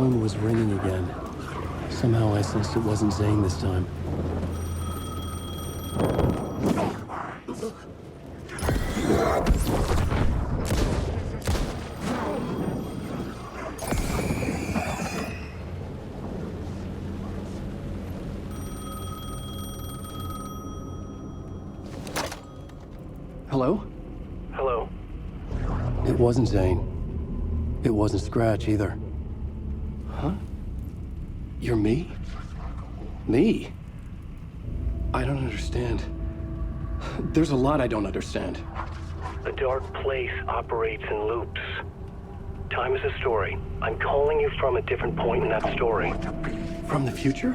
phone was ringing again. Somehow I sensed it wasn't Zane this time. Hello? Hello. It wasn't Zane. It wasn't Scratch either. Huh? You're me? Me? I don't understand. There's a lot I don't understand. The dark place operates in loops. Time is a story. I'm calling you from a different point in that story. From the future?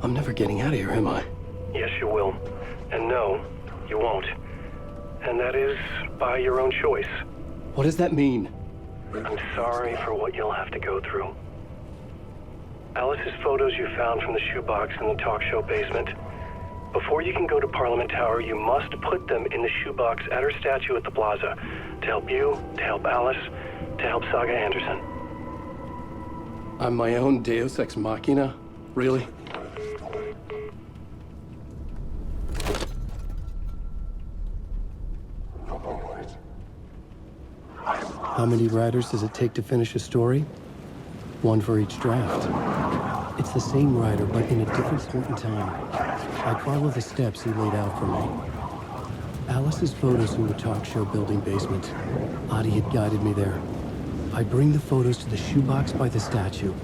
I'm never getting out of here, am I? Yes, you will. And no, you won't. And that is by your own choice. What does that mean? I'm sorry for what you'll have to go through. Alice's photos you found from the shoebox in the talk show basement. Before you can go to Parliament Tower, you must put them in the shoebox at her statue at the plaza. To help you, to help Alice, to help Saga Anderson. I'm my own Deus Ex Machina? Really? How many writers does it take to finish a story? One for each draft. It's the same writer, but in a different point in time. I follow the steps he laid out for me. Alice's photos from the talk show building basement. Adi had guided me there. I bring the photos to the shoebox by the statue.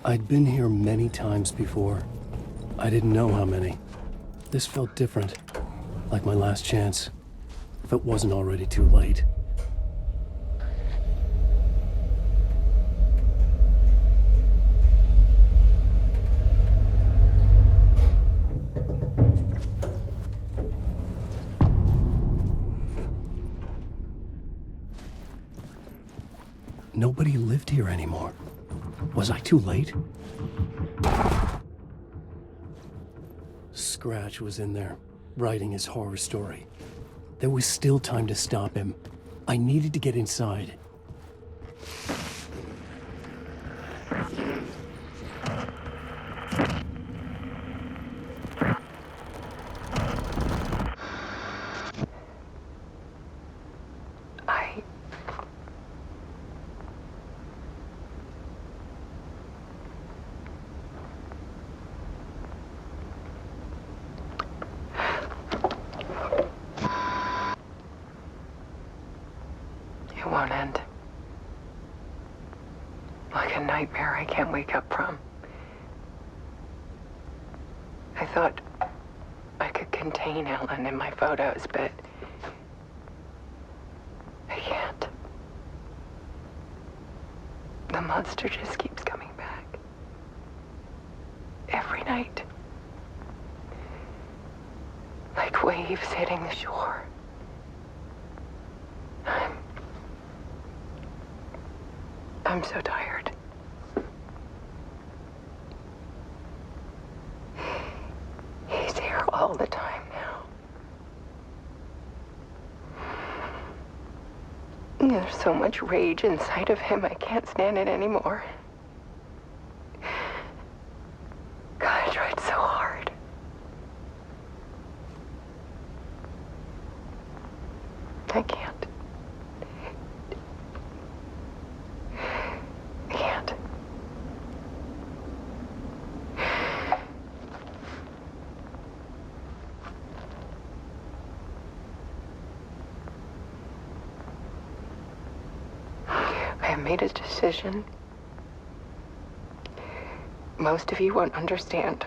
I'd been here many times before. I didn't know how many. This felt different, like my last chance, if it wasn't already too late. Nobody lived here anymore. Was I too late? Scratch was in there, writing his horror story. There was still time to stop him. I needed to get inside. It won't end. Like a nightmare I can't wake up from. I thought I could contain Ellen in my photos, but I can't. The monster just keeps coming back. Every night. Like waves hitting the shore. I'm so tired. He's here all the time now. There's so much rage inside of him, I can't stand it anymore. God, I tried so hard. I can't. I can't. made a decision. Most of you won't understand.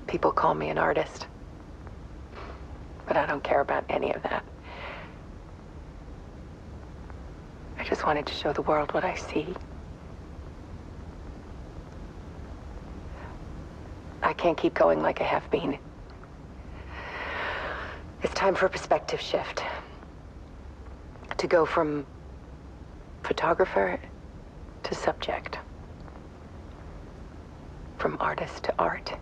People call me an artist, but I don't care about any of that. I just wanted to show the world what I see. I can't keep going like I have been. It's time for a perspective shift. To go from photographer to subject. From artist to art.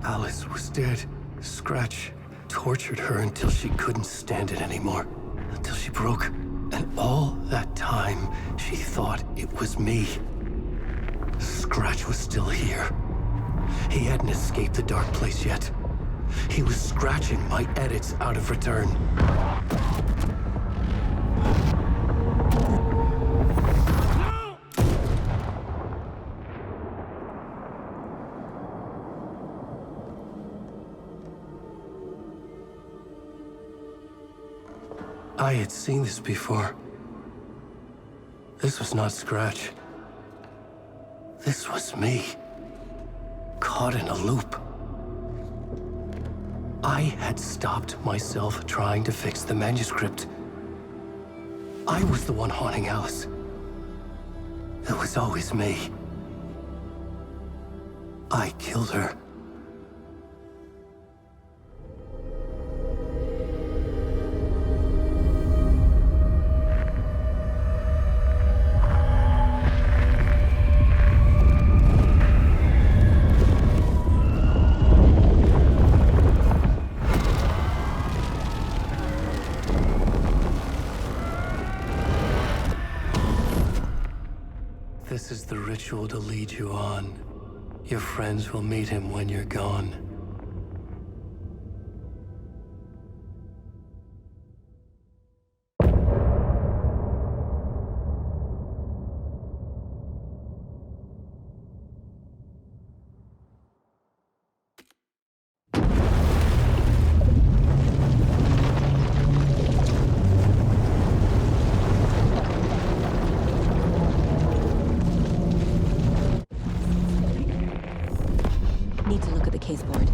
Alice was dead. Scratch tortured her until she couldn't stand it anymore. Until she broke. And all that time, she thought it was me. Scratch was still here. He hadn't escaped the dark place yet. He was scratching my edits out of return. I had seen this before. This was not Scratch. This was me. Caught in a loop. I had stopped myself trying to fix the manuscript. I was the one haunting Alice. It was always me. I killed her. This is the ritual to lead you on. Your friends will meet him when you're gone. Need to look at the caseboard.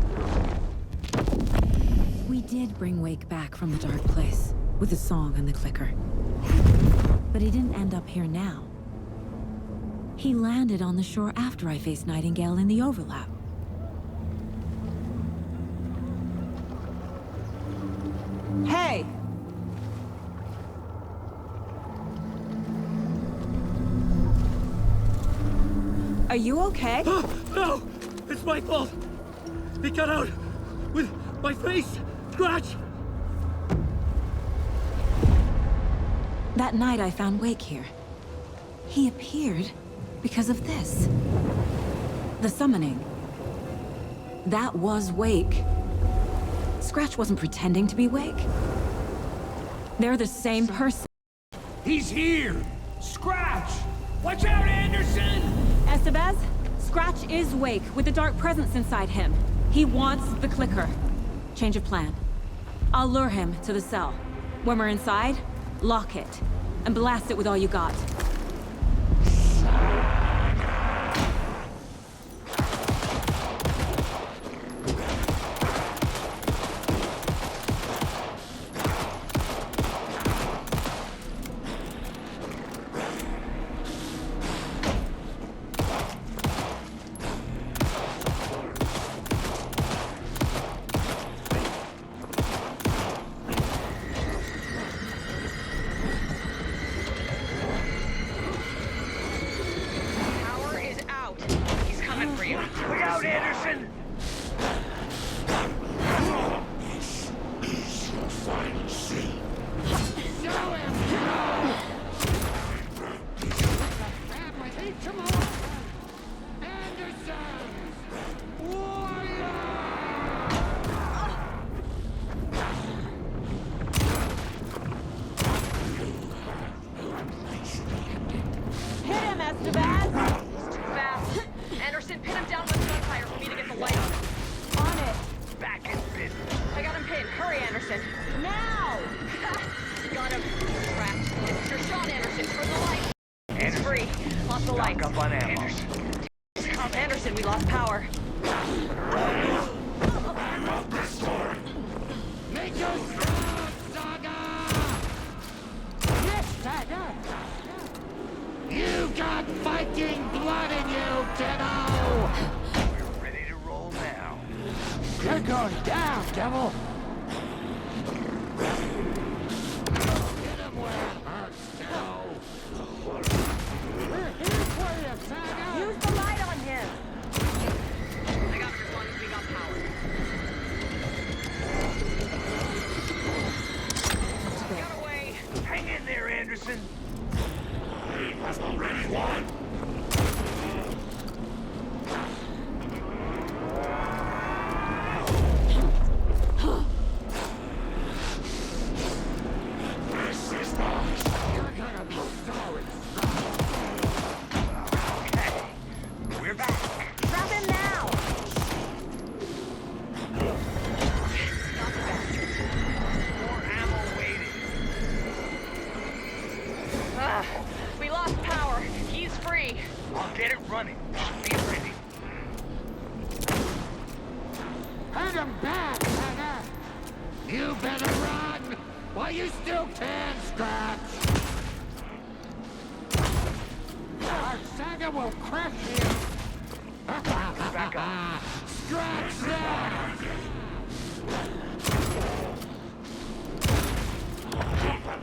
We did bring Wake back from the dark place, with the song and the clicker. But he didn't end up here now. He landed on the shore after I faced Nightingale in the overlap. Hey! Are you okay? No! It's my fault! He got out with my face! Scratch! That night I found Wake here. He appeared because of this. The summoning. That was Wake. Scratch wasn't pretending to be Wake. They're the same person. He's here! Scratch! Watch out, Anderson! Estevez, Scratch is Wake with the dark presence inside him. He wants the clicker. Change of plan. I'll lure him to the cell. When we're inside, lock it. And blast it with all you got. Anderson, we lost power. Make us strong, Saga! Yes, Saga! You got Viking blood in you, kiddo! We're ready to roll now. You're going down, devil! Hit him where it hurts, kiddo! We're here for you, Saga! Use the light on him! I got it as long as we got power. Got away! Hang in there, Anderson. He has already won. This is nice. You're gonna be so Okay, we're back. Trap him now! Stop the bastard. More ammo waiting. We lost power. He's free. I'll get it running. Just be ready. Hand him back, Saga! You better run while you still can, Scratch! Our Saga will crush you! Back up. Scratch that!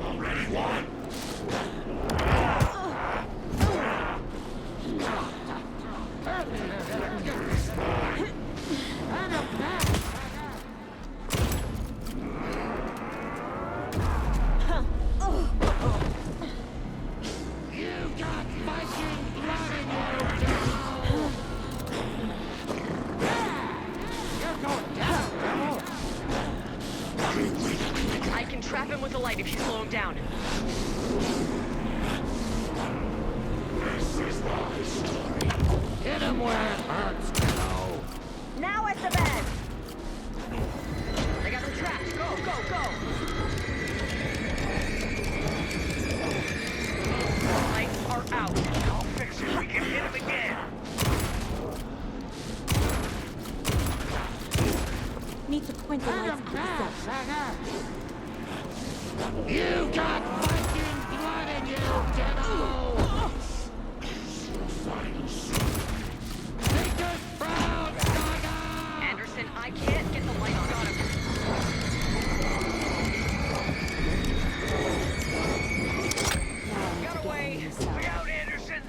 Already won. Hand him back, Saga! You got Viking blood in you, devil! You're going down, devil! I can trap him with the light if you slow him down. This is my story. Hit him where it hurts, kiddo! Now at the bed! I got him trapped. Go, go, go! Lights are out. I'll fix it. We can hit him again. Need to point the Hand lights him back, opposite. Saga! You got Viking blood in you, kiddo! Make us proud, Saga! Anderson, I can't get the light on. Got him. Got away. Look out, Anderson.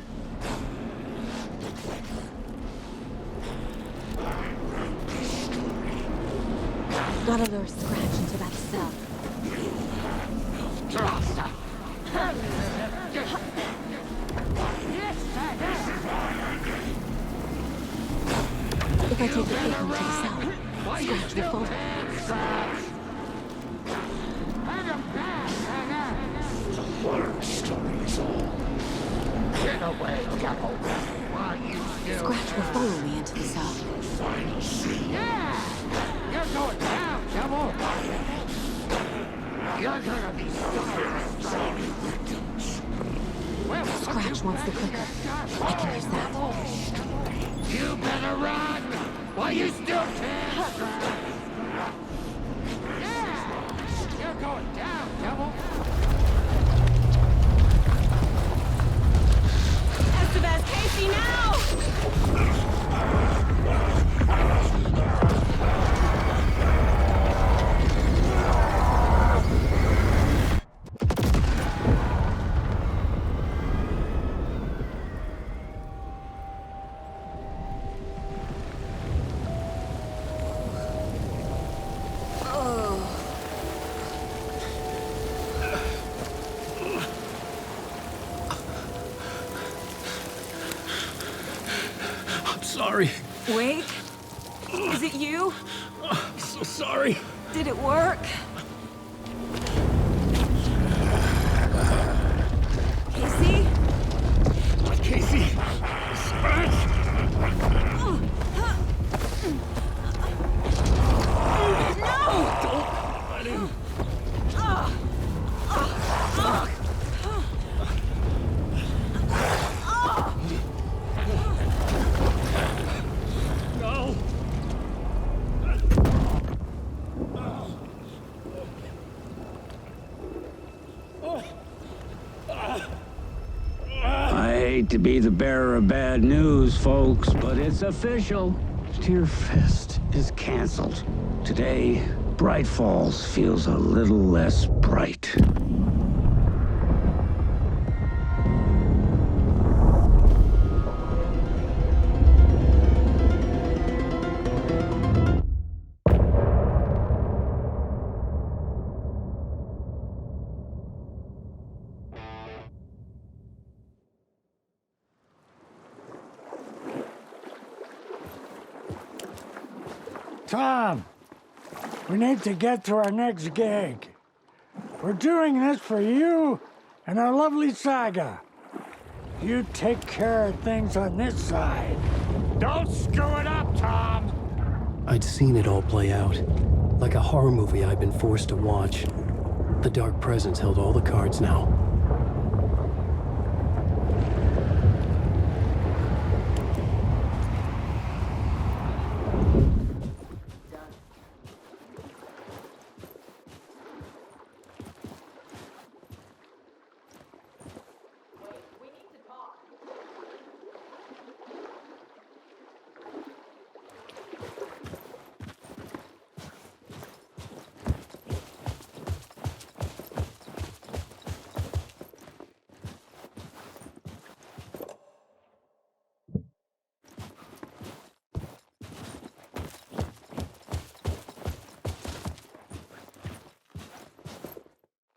Gotta lure Scratch into that cell. Yes, Saga! If I take the paper to the cell, Why you Scratch will still fall. can, Scratch? Hand him back, Saga! Get away, devil! Why you still Scratch will follow me into the cell. Yeah! You're going down, devil! You're gonna be sorry, victims. Where the fuck Scratch you wants the packing clicker. that gun? I can use that. You better run while you still can, Scratch. Yeah! You're going down, devil. Estevez, Casey, now! I'm sorry. Wake? Is it you? I'm so sorry. Did it work? Casey? Casey! Scratch! No! I hate to be the bearer of bad news, folks, but it's official. Tear Fest is canceled. Today, Bright Falls feels a little less bright. Tom, we need to get to our next gig. We're doing this for you and our lovely Saga. You take care of things on this side. Don't screw it up, Tom! I'd seen it all play out. Like a horror movie I'd been forced to watch. The Dark Presence held all the cards now.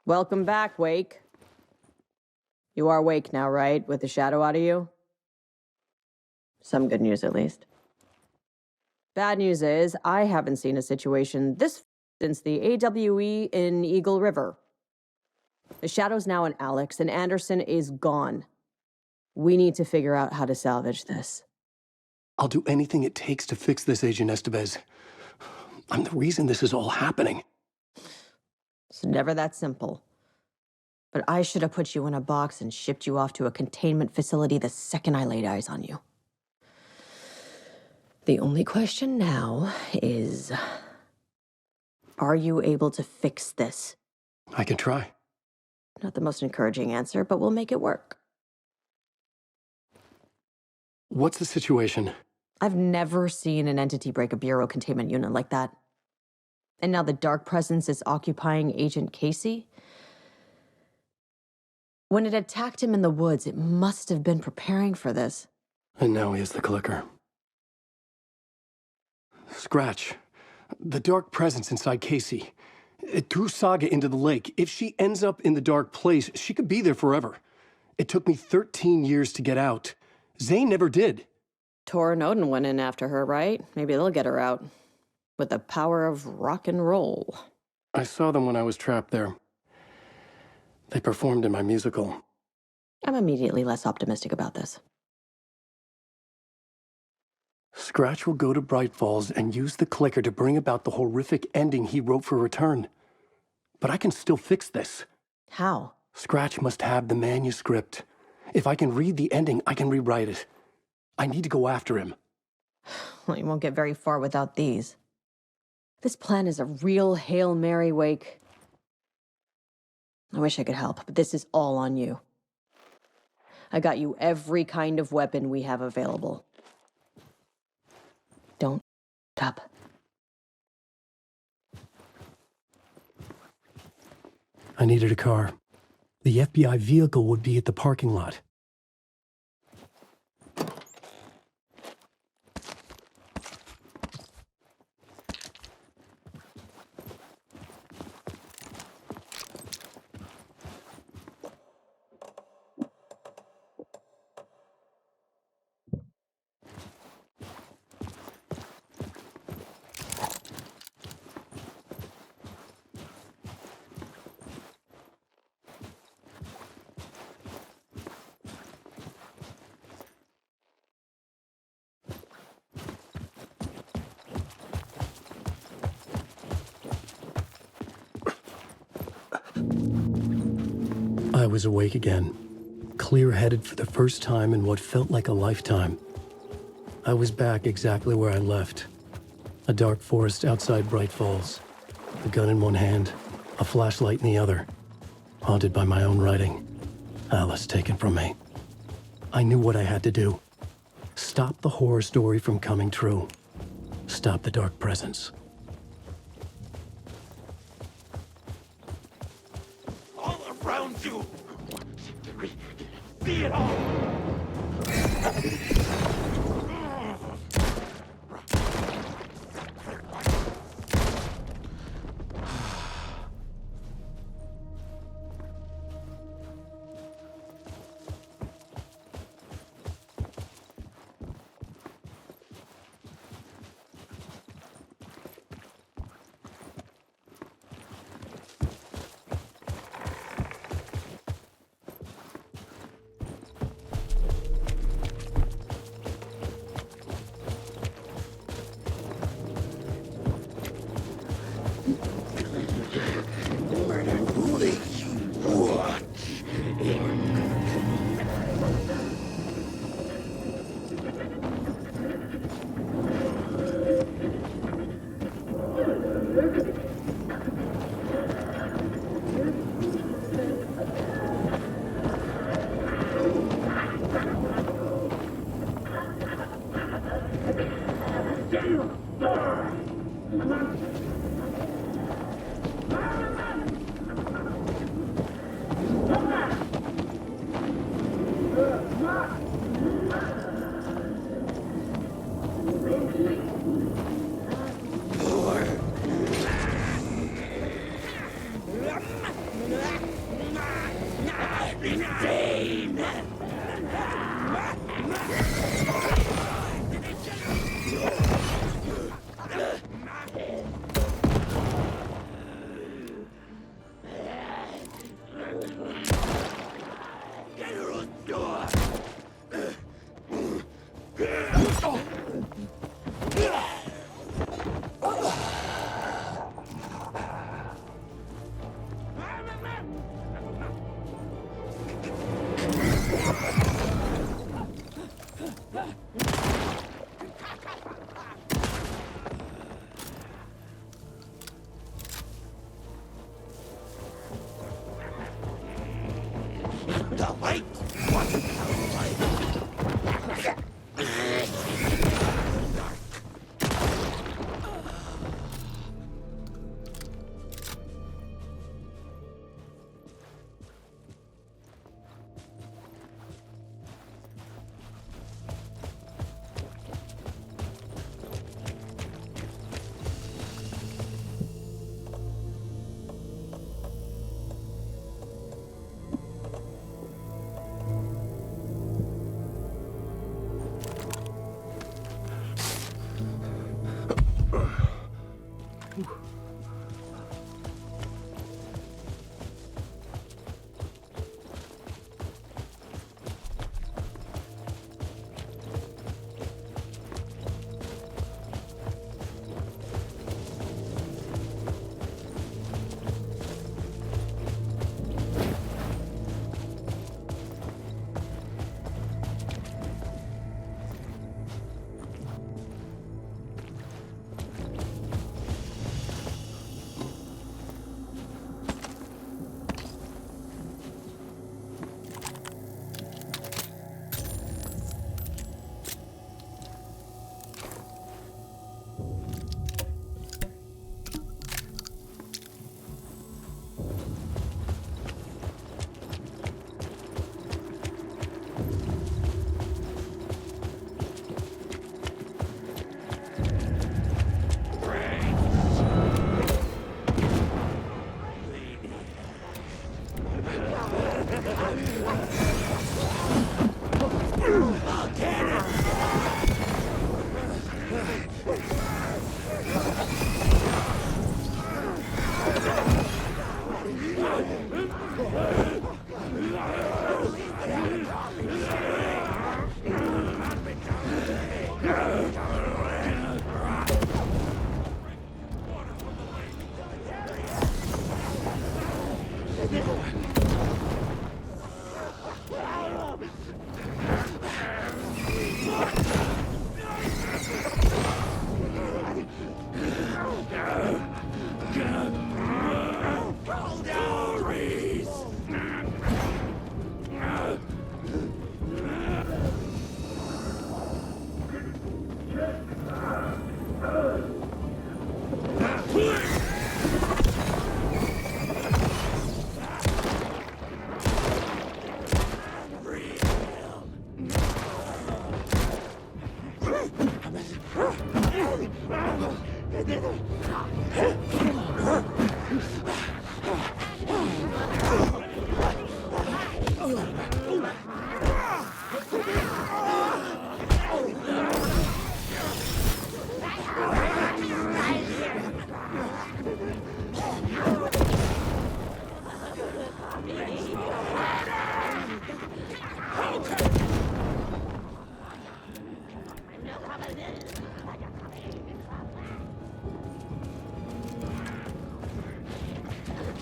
Welcome back, Wake. You are Wake now, right? With the shadow out of you? Some good news, at least. Bad news is, I haven't seen a situation this since the AWE in Eagle River. The shadow's now in Alex, and Anderson is gone. We need to figure out how to salvage this. I'll do anything it takes to fix this, Agent Estevez. I'm the reason this is all happening. It's never that simple. But I should have put you in a box and shipped you off to a containment facility the second I laid eyes on you. The only question now is, are you able to fix this? I can try. Not the most encouraging answer, but we'll make it work. What's the situation? I've never seen an entity break a bureau containment unit like that. And now the Dark Presence is occupying Agent Casey? When it attacked him in the woods, it must have been preparing for this. And now he has the clicker. Scratch. The Dark Presence inside Casey. It threw Saga into the lake. If she ends up in the dark place, she could be there forever. It took me 13 years to get out. Zane never did. Tor and Odin went in after her, right? Maybe they'll get her out. With the power of rock and roll. I saw them when I was trapped there. They performed in my musical. I'm immediately less optimistic about this. Scratch will go to Bright Falls and use the clicker to bring about the horrific ending he wrote for Return. but I can still fix this. How? Scratch must have the manuscript. If I can read the ending, I can rewrite it. I need to go after him. Well, you won't get very far without these. This plan is a real Hail Mary, Wake. I wish I could help, but this is all on you. I got you every kind of weapon we have available. Don't up. I needed a car. The FBI vehicle would be at the parking lot. I was awake again, clear-headed for the first time in what felt like a lifetime. I was back exactly where I left. A dark forest outside Bright Falls. A gun in one hand, a flashlight in the other. Haunted by my own writing. Alice taken from me. I knew what I had to do. Stop the horror story from coming true. Stop the dark presence. All around you! See it all!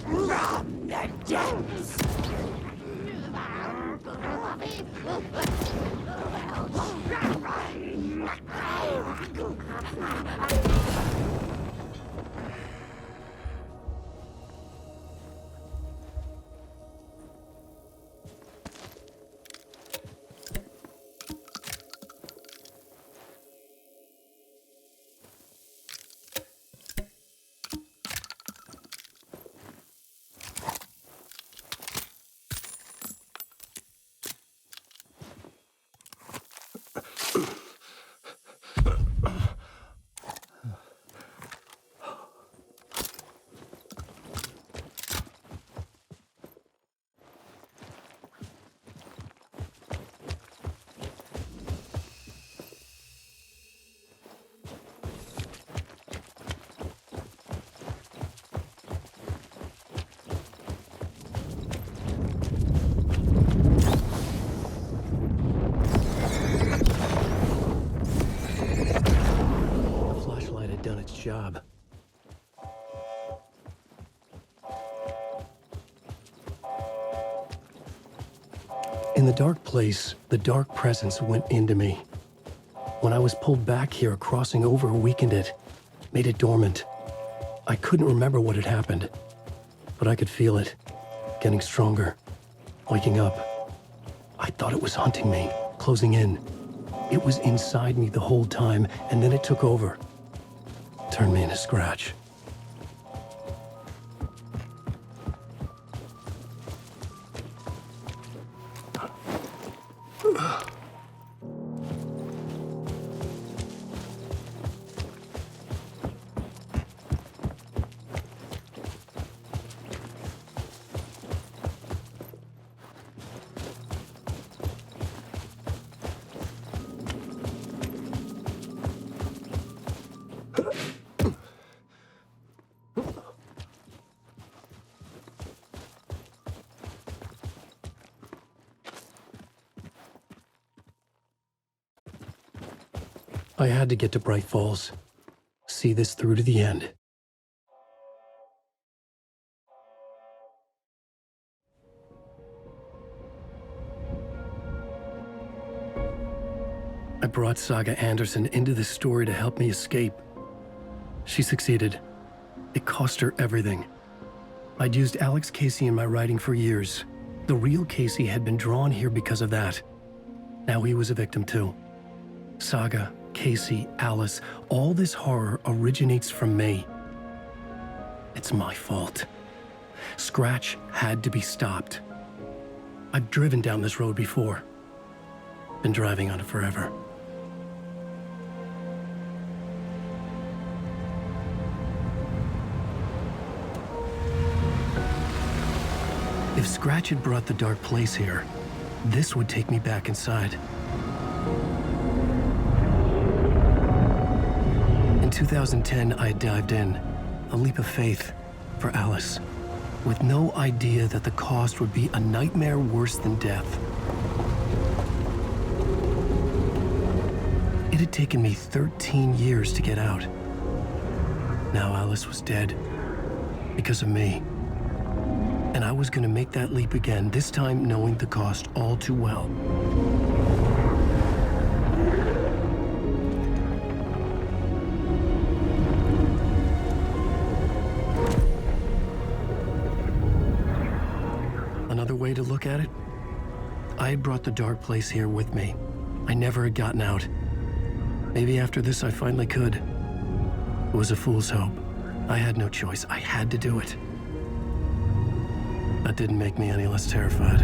From the depths! Done its job. In the dark place, the dark presence went into me. When I was pulled back here, crossing over weakened it, made it dormant. I couldn't remember what had happened, but I could feel it, getting stronger, waking up. I thought it was hunting me, closing in. It was inside me the whole time, and then it took over. Turned me into scratch. I had to get to Bright Falls. See this through to the end. I brought Saga Anderson into this story to help me escape. She succeeded. It cost her everything. I'd used Alex Casey in my writing for years. The real Casey had been drawn here because of that. Now he was a victim too. Saga, Casey, Alice, all this horror originates from me. It's my fault. Scratch had to be stopped. I've driven down this road before. Been driving on it forever. If Scratch had brought the dark place here, this would take me back inside. In 2010, I dived in, a leap of faith for Alice, with no idea that the cost would be a nightmare worse than death. It had taken me 13 years to get out. Now Alice was dead, because of me. And I was gonna make that leap again, this time knowing the cost all too well. Another way to look at it, I had brought the dark place here with me. I never had gotten out. Maybe after this I finally could. It was a fool's hope. I had no choice. I had to do it. That didn't make me any less terrified.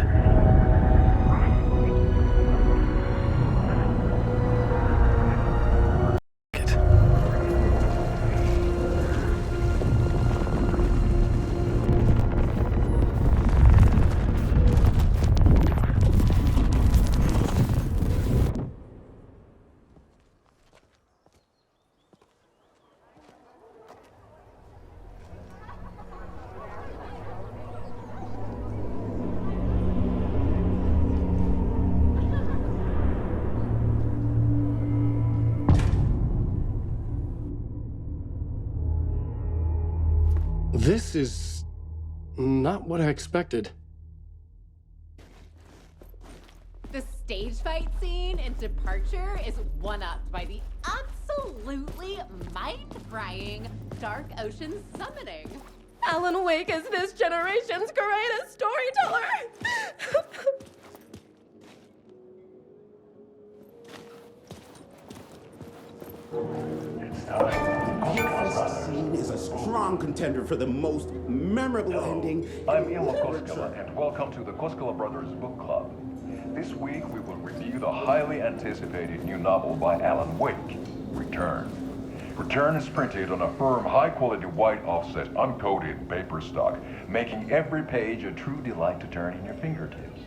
This is not what I expected. The stage fight scene in Departure is one-upped by the absolutely mind-frying Dark Ocean Summoning. Alan Wake is this generation's greatest storyteller! It's time. This scene is a strong contender for the most memorable ending. I'm Ilmo Koskela, and welcome to the Koskela Brothers Book Club. This week we will review the highly anticipated new novel by Alan Wake, Return. Return is printed on a firm, high-quality white offset, uncoated paper stock, making every page a true delight to turn in your fingertips.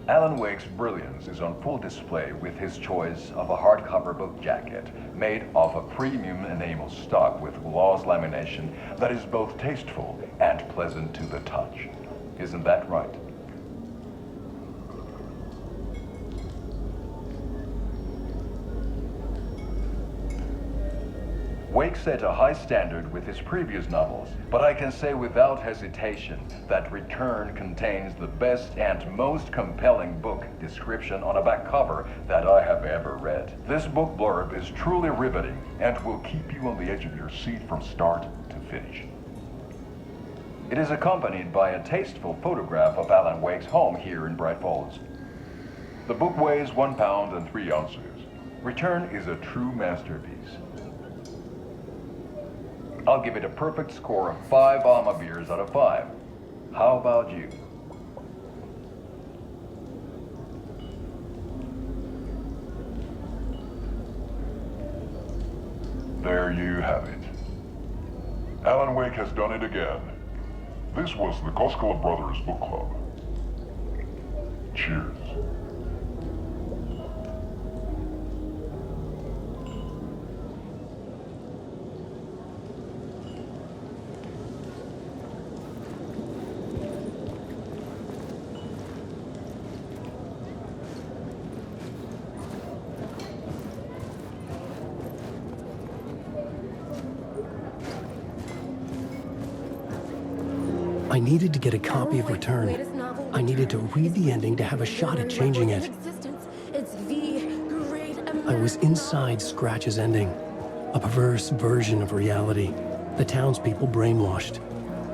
Alan Wake's brilliance is on full display with his choice of a hardcover book jacket made of a premium enamel stock with gloss lamination that is both tasteful and pleasant to the touch. Isn't that right? Wake set a high standard with his previous novels, but I can say without hesitation that Return contains the best and most compelling book description on a back cover that I have ever read. This book blurb is truly riveting and will keep you on the edge of your seat from start to finish. It is accompanied by a tasteful photograph of Alan Wake's home here in Bright Falls. The book weighs 1 pound and 3 ounces. Return is a true masterpiece. I'll give it a perfect score of 5 Alma beers out of 5. How about you? There you have it. Alan Wake has done it again. This was the Koskela Brothers Book Club. Cheers. I needed to get a copy of Return. I needed to read the ending to have a shot at changing it. I was inside Scratch's ending, a perverse version of reality. The townspeople brainwashed.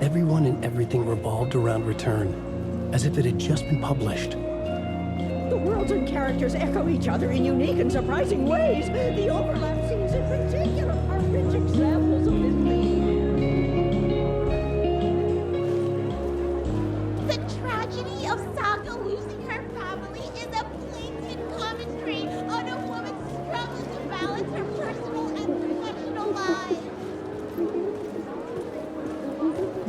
Everyone and everything revolved around Return, as if it had just been published. The worlds and characters echo each other in unique and surprising ways. The overlap scenes in particular are rich examples of this theme. The tragedy of Saga losing her family is a blatant commentary on a woman's struggle to balance her personal and professional lives.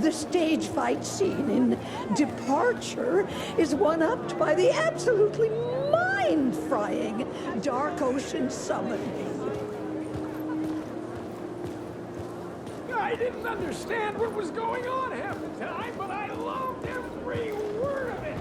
The stage fight scene in Departure is one-upped by the absolutely mind-frying Dark Ocean Summoning. I didn't understand what was going on half the time, but I loved every word of it.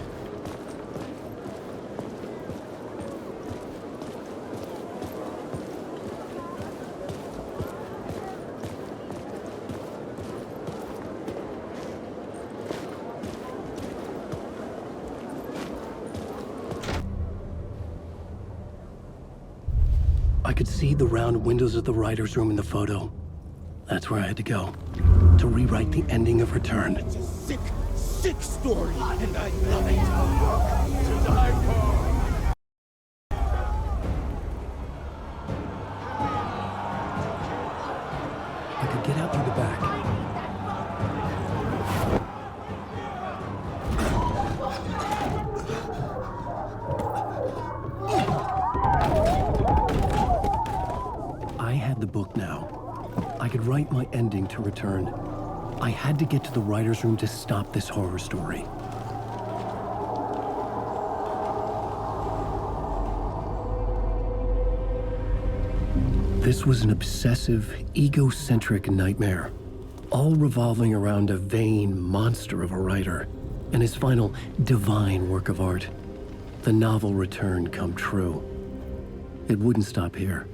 I could see the round windows of the writer's room in the photo. That's where I had to go, to rewrite the ending of Return. It's a sick, sick story, and I love it. To die for. I could get out through the back. I had the book now. I could write my ending to Return. I had to get to the writer's room to stop this horror story. This was an obsessive, egocentric nightmare, all revolving around a vain monster of a writer and his final divine work of art, the novel Return come true. It wouldn't stop here.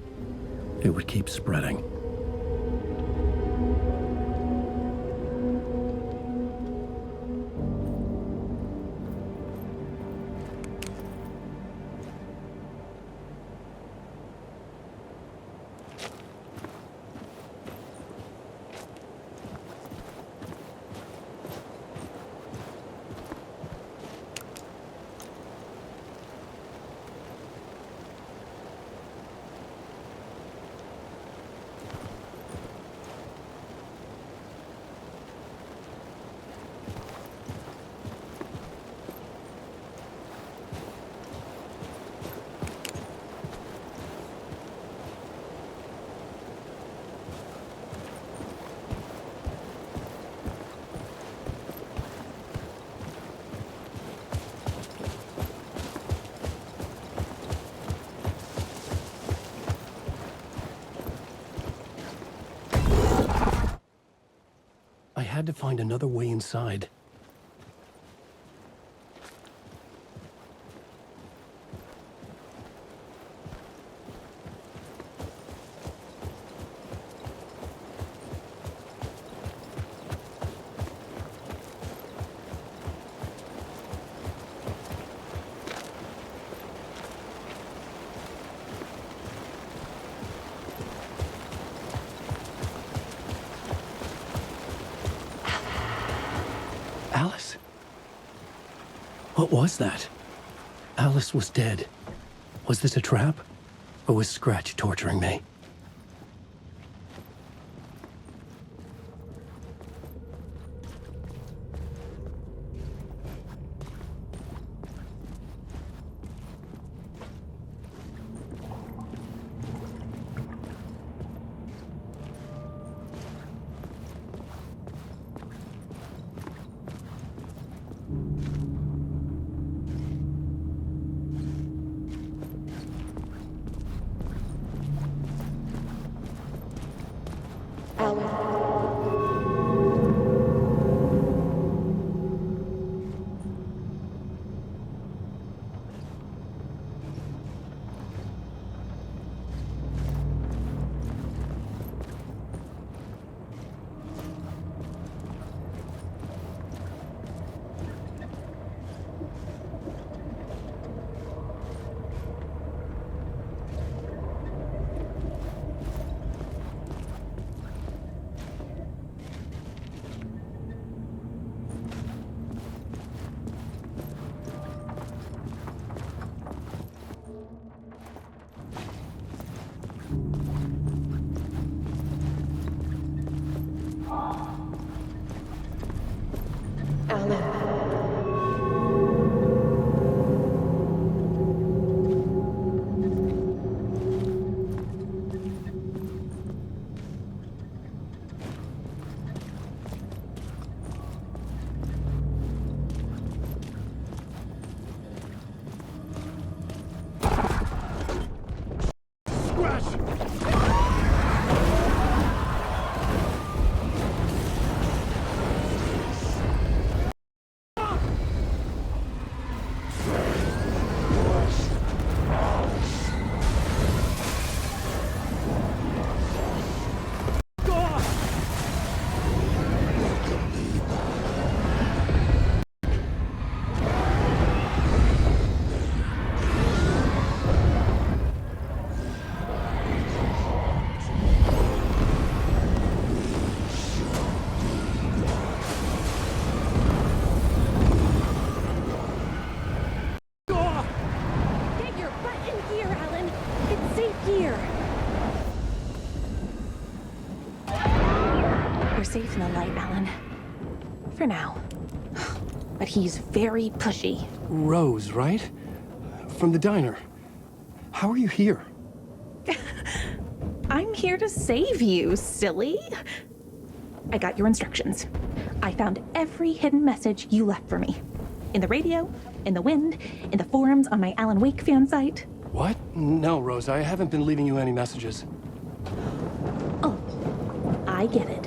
It would keep spreading. had to find another way inside. Alice? What was that? Alice was dead. Was this a trap? Or was Scratch torturing me? Safe in the light, Alan. For now. But he's very pushy. Rose, right? From the diner. How are you here? I'm here to save you, silly. I got your instructions. I found every hidden message you left for me. In the radio, in the wind, in the forums on my Alan Wake fan site. What? No, Rose, I haven't been leaving you any messages. Oh, I get it.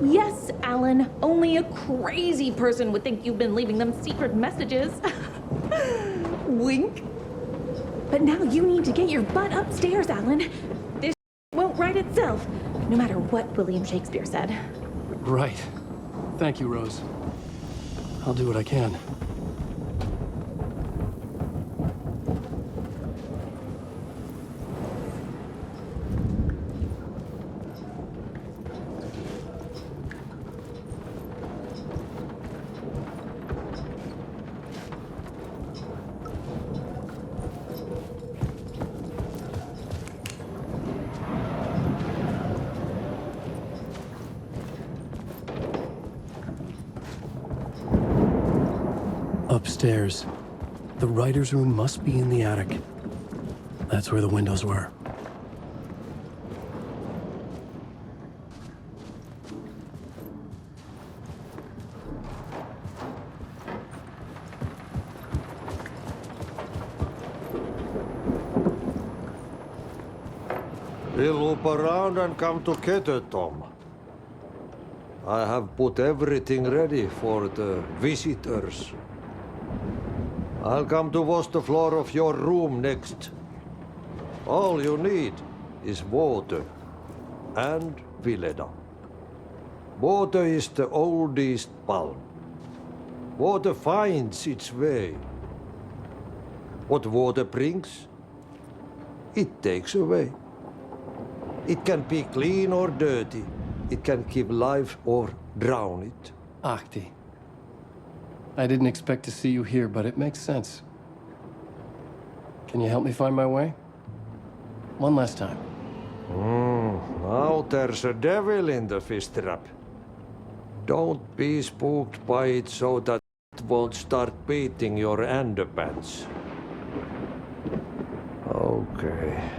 Yes, Alan, only a crazy person would think you've been leaving them secret messages. Wink. But now you need to get your butt upstairs, Alan. This won't write itself, no matter what William Shakespeare said. Right. Thank you, Rose. I'll do what I can. Upstairs. The writer's room must be in the attic. That's where the windows were. He'll loop around and come to get it, Tom. I have put everything ready for the visitors. I'll come to wash the floor of your room next. All you need is water and Vileda. Water is the oldest palm. Water finds its way. What water brings, it takes away. It can be clean or dirty. It can give life or drown it. Ahti. I didn't expect to see you here, but it makes sense. Can you help me find my way? One last time. Now there's a devil in the fish trap. Don't be spooked by it so that it won't start beating your underpants. Okay.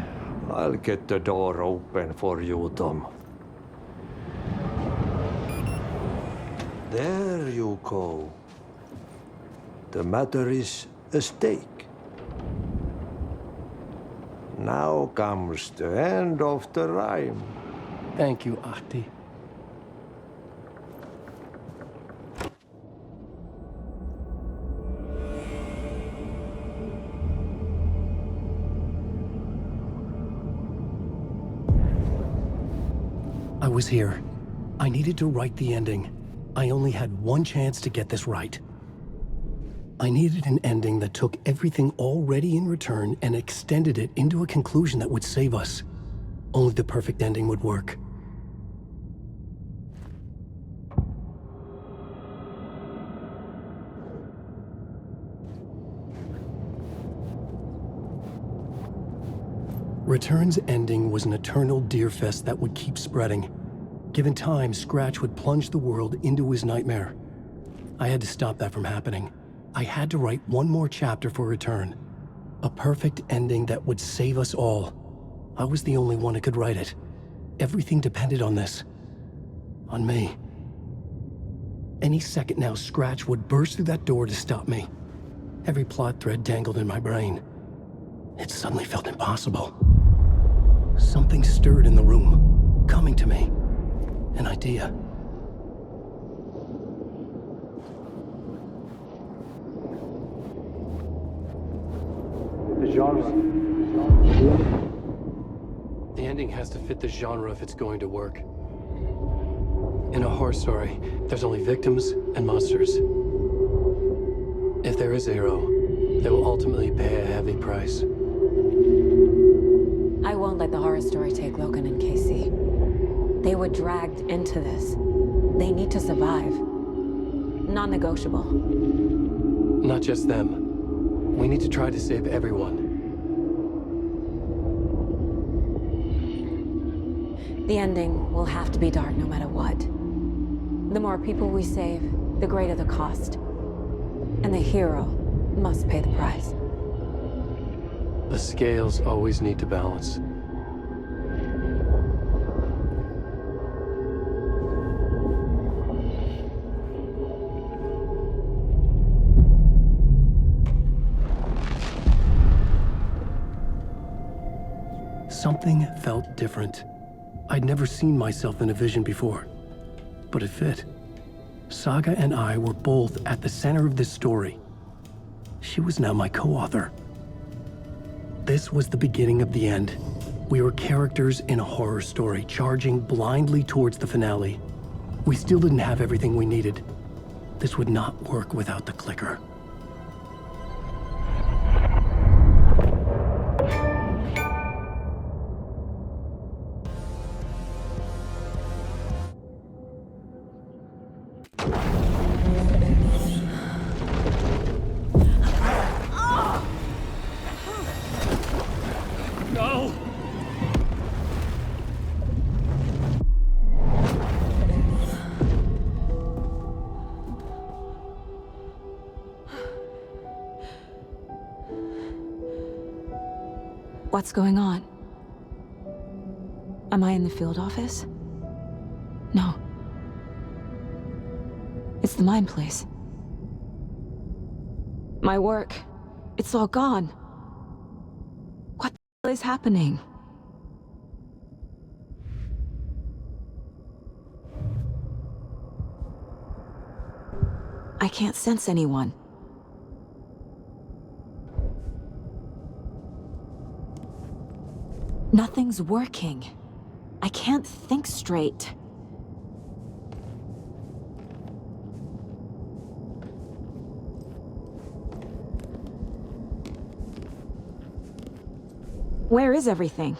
I'll get the door open for you, Tom. There you go. The matter is a stake. Now comes the end of the rhyme. Thank you, Ahti. I was here. I needed to write the ending. I only had one chance to get this right. I needed an ending that took everything already in return and extended it into a conclusion that would save us. Only the perfect ending would work. Return's ending was an eternal deerfest that would keep spreading. Given time, Scratch would plunge the world into his nightmare. I had to stop that from happening. I had to write one more chapter for Return. A perfect ending that would save us all. I was the only one who could write it. Everything depended on this. On me. Any second now, Scratch would burst through that door to stop me. Every plot thread dangled in my brain. It suddenly felt impossible. Something stirred in the room, coming to me. An idea. The genre. The ending has to fit the genre if it's going to work. In a horror story, there's only victims and monsters. If there is a hero, they will ultimately pay a heavy price. I won't let the horror story take Logan and Casey. They were dragged into this. They need to survive. Non-negotiable. Not just them. We need to try to save everyone. The ending will have to be dark no matter what. The more people we save, the greater the cost. And the hero must pay the price. The scales always need to balance. Something felt different. I'd never seen myself in a vision before, but it fit. Saga and I were both at the center of this story. She was now my co-author. This was the beginning of the end. We were characters in a horror story, charging blindly towards the finale. We still didn't have everything we needed. This would not work without the clicker. What's going on? Am I in the field office? No. It's the mine place. My work. It's all gone. What the hell is happening? I can't sense anyone. Nothing's working. I can't think straight. Where is everything?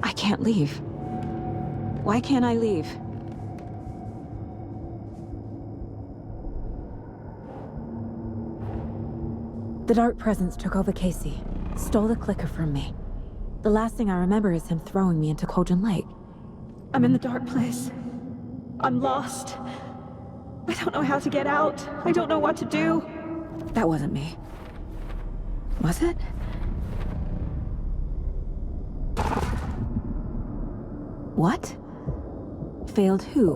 I can't leave. Why can't I leave? The Dark Presence took over Casey, stole the clicker from me. The last thing I remember is him throwing me into Cauldron Lake. I'm in the dark place. I'm lost. I don't know how to get out. I don't know what to do. That wasn't me. Was it? What? Failed who?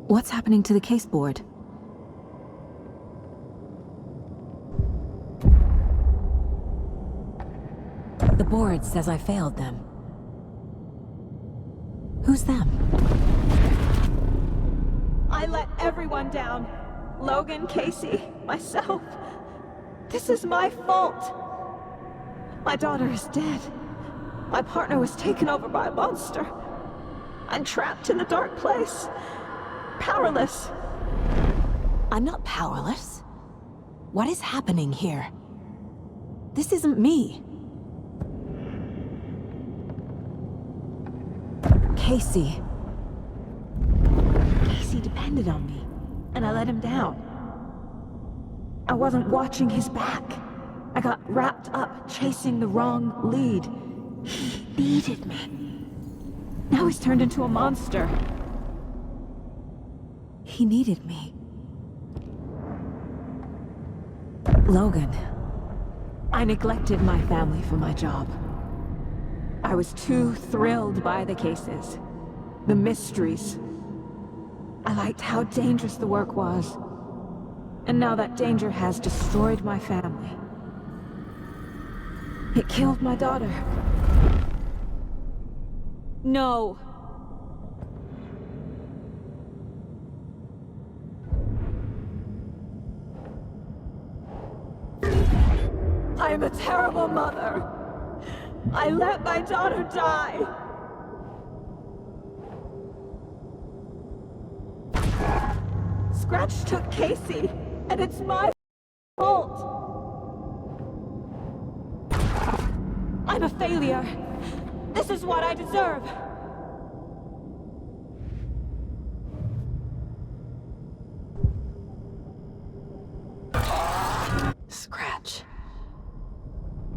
What's happening to the caseboard? The board says I failed them. Who's them? I let everyone down. Logan, Casey, myself. This is my fault. My daughter is dead. My partner was taken over by a monster. I'm trapped in the dark place. Powerless. I'm not powerless. What is happening here? This isn't me. Casey. Casey depended on me, and I let him down. I wasn't watching his back. I got wrapped up chasing the wrong lead. He needed me. Now he's turned into a monster. He needed me. Logan. I neglected my family for my job. I was too thrilled by the cases, the mysteries. I liked how dangerous the work was. And now that danger has destroyed my family. It killed my daughter. No. I'm a terrible mother. I let my daughter die. Scratch took Casey, and it's my fault. I'm a failure. This is what I deserve. Scratch.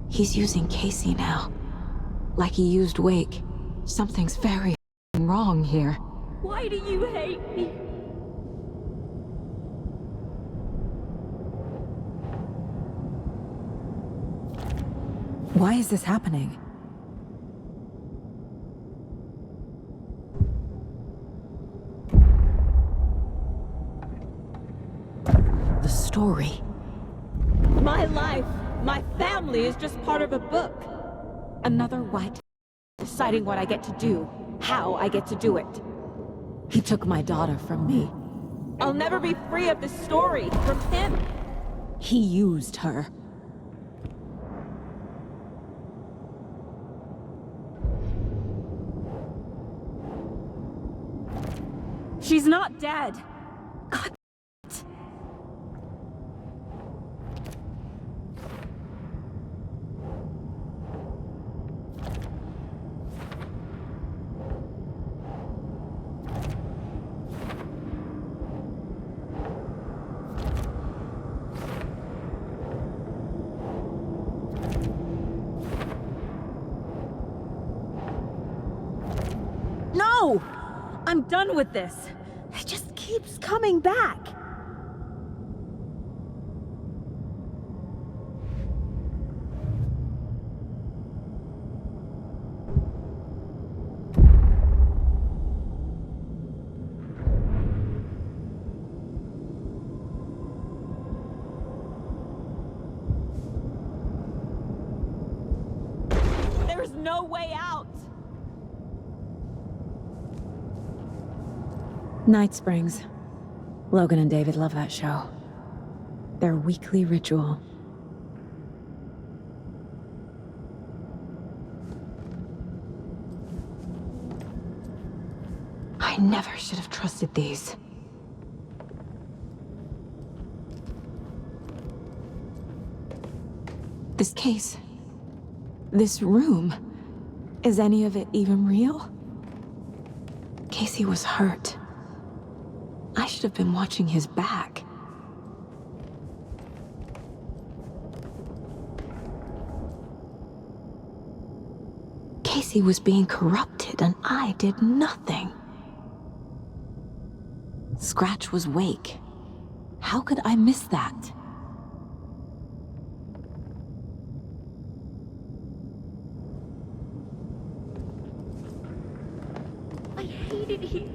He's using Casey now. Like he used Wake. Something's very wrong here. Why do you hate me? Why is this happening? The story. My life, my family is just part of a book. Another white deciding what I get to do, how I get to do it. He took my daughter from me. I'll never be free of this story from him. He used her. She's not dead. God. No! I'm done with this. It just keeps coming back. no way out! Night Springs. Logan and David love that show. Their weekly ritual. I never should have trusted these. This case, this room, is any of it even real? Casey was hurt. I should have been watching his back. Casey was being corrupted and I did nothing. Scratch was Wake. How could I miss that? I hate it here.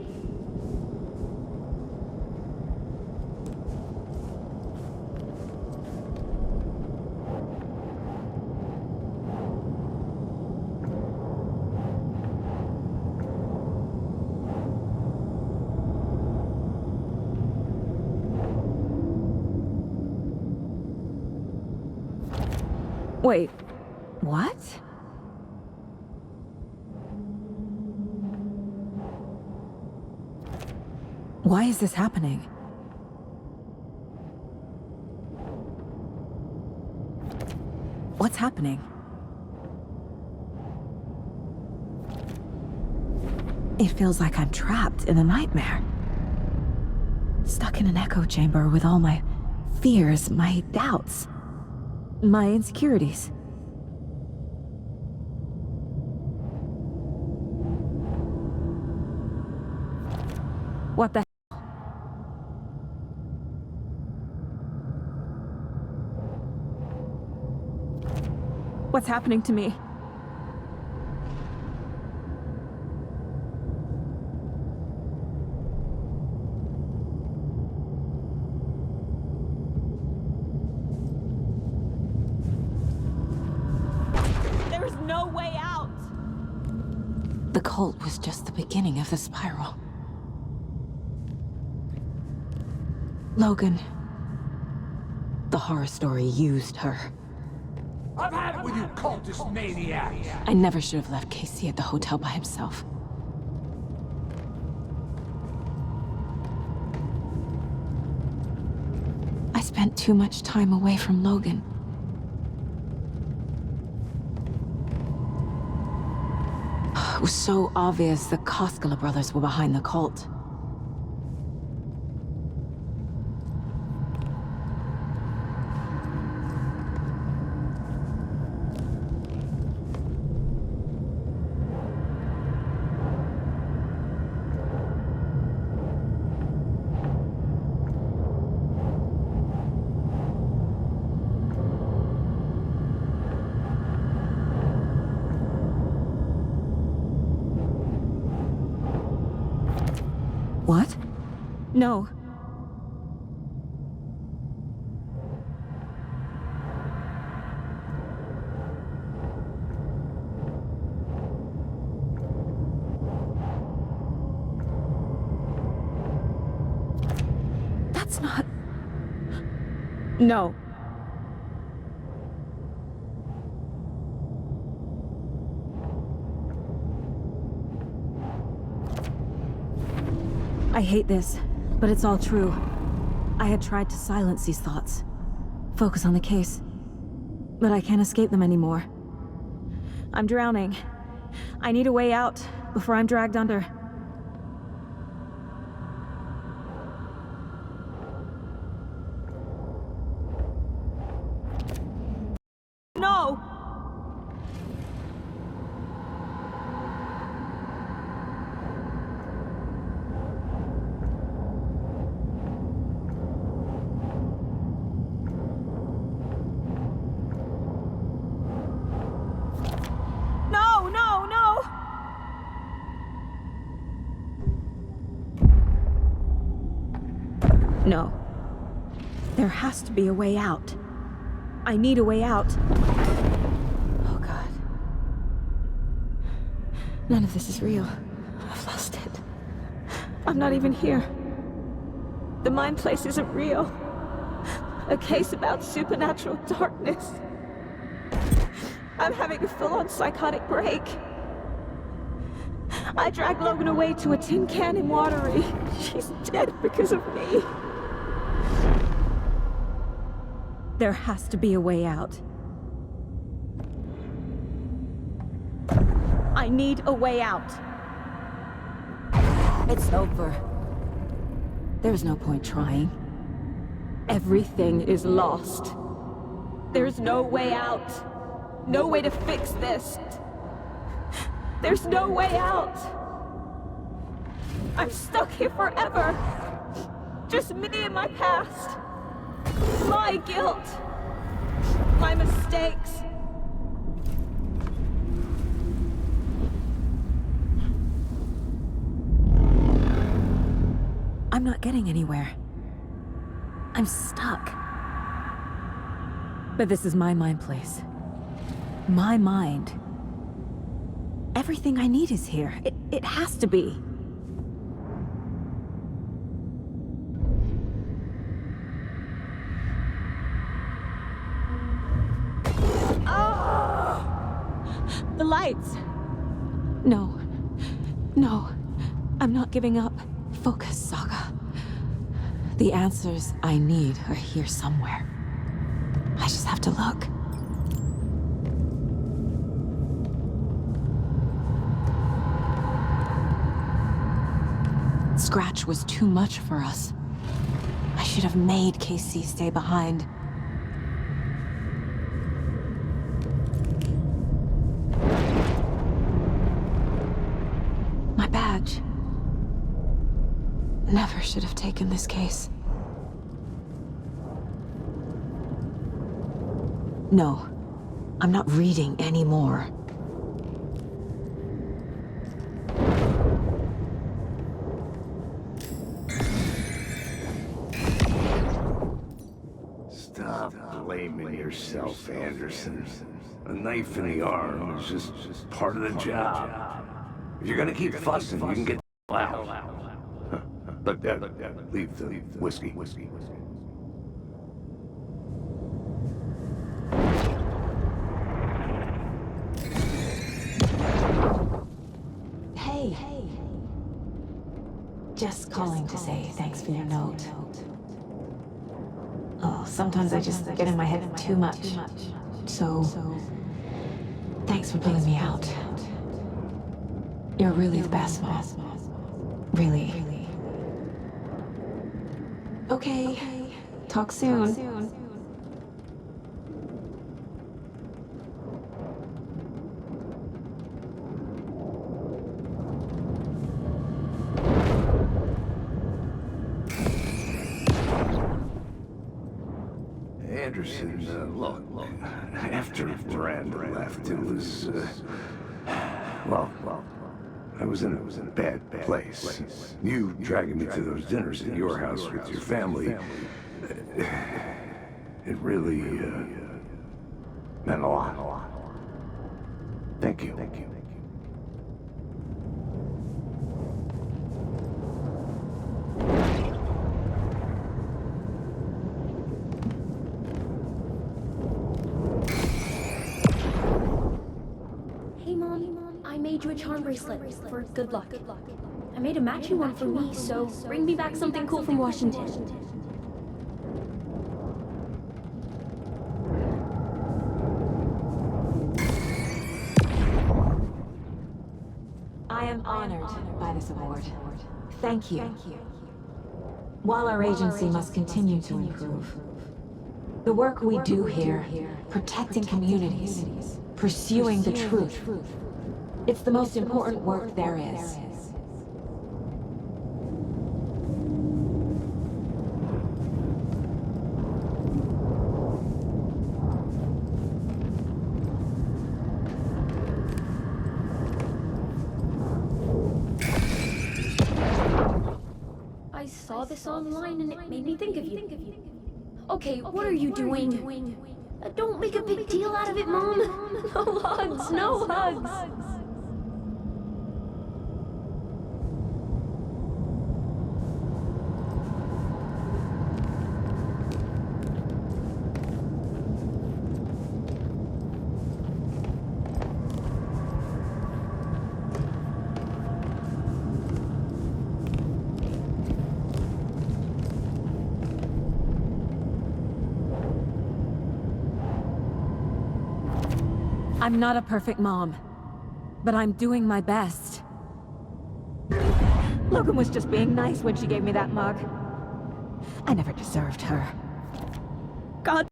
Wait, what? Why is this happening? What's happening? It feels like I'm trapped in a nightmare. Stuck in an echo chamber with all my fears, my doubts, my insecurities. What the hell? What's happening to me? There's no way out! The cult was just the beginning of the spiral. Logan. The horror story used her. I've had it with you cultist maniacs! I never should have left Casey at the hotel by himself. I spent too much time away from Logan. It was so obvious the Koskela brothers were behind the cult. What? No. That's not... No. I hate this, but it's all true. I had tried to silence these thoughts, focus on the case, but I can't escape them anymore. I'm drowning. I need a way out before I'm dragged under. No! No. There has to be a way out. I need a way out. Oh, God. None of this is real. I've lost it. I'm not even here. The mind place isn't real. A case about supernatural darkness. I'm having a full-on psychotic break. I dragged Logan away to a tin can in Watery. She's dead because of me. There has to be a way out. I need a way out. It's over. There's no point trying. Everything is lost. There's no way out. No way to fix this. There's no way out. I'm stuck here forever. Just me and my past. My guilt. My mistakes. I'm not getting anywhere. I'm stuck. But this is my mind place. My mind. Everything I need is here. It has to be. The lights. No. No. I'm not giving up. Focus, Saga. The answers I need are here somewhere. I just have to look. Scratch was too much for us. I should have made Casey stay behind. My badge. Never should have taken this case. No, I'm not reading anymore. Stop blaming yourself, Anderson. A knife in the arm is just part of the job. If you're gonna keep fussing, you can get out. Look, Dad, leave the whiskey. Hey. Just calling to say thanks for your note. Oh, sometimes I just get in my head too much. So, thanks for pulling me out. You're really the best, Mom. Really. Okay. Talk soon. Anderson, look, after Miranda left, it was, well, I was in a bad place. You dragging me to those dinners at your house with your family, it really, meant a lot. Thank you. Hey, Mom, I made you a charm bracelet for good luck. I made a matching one for me, so bring me back something cool from Washington. I am honored by this award. Thank you. While our agency must continue to improve, the work we do here, protecting communities, pursuing the truth, it's the most important work there is. I saw this online and it made me think of you. Okay, what are you doing? Don't make a big deal out of it, Mom. No hugs. I'm not a perfect mom, but I'm doing my best. Logan was just being nice when she gave me that mug. I never deserved her. God.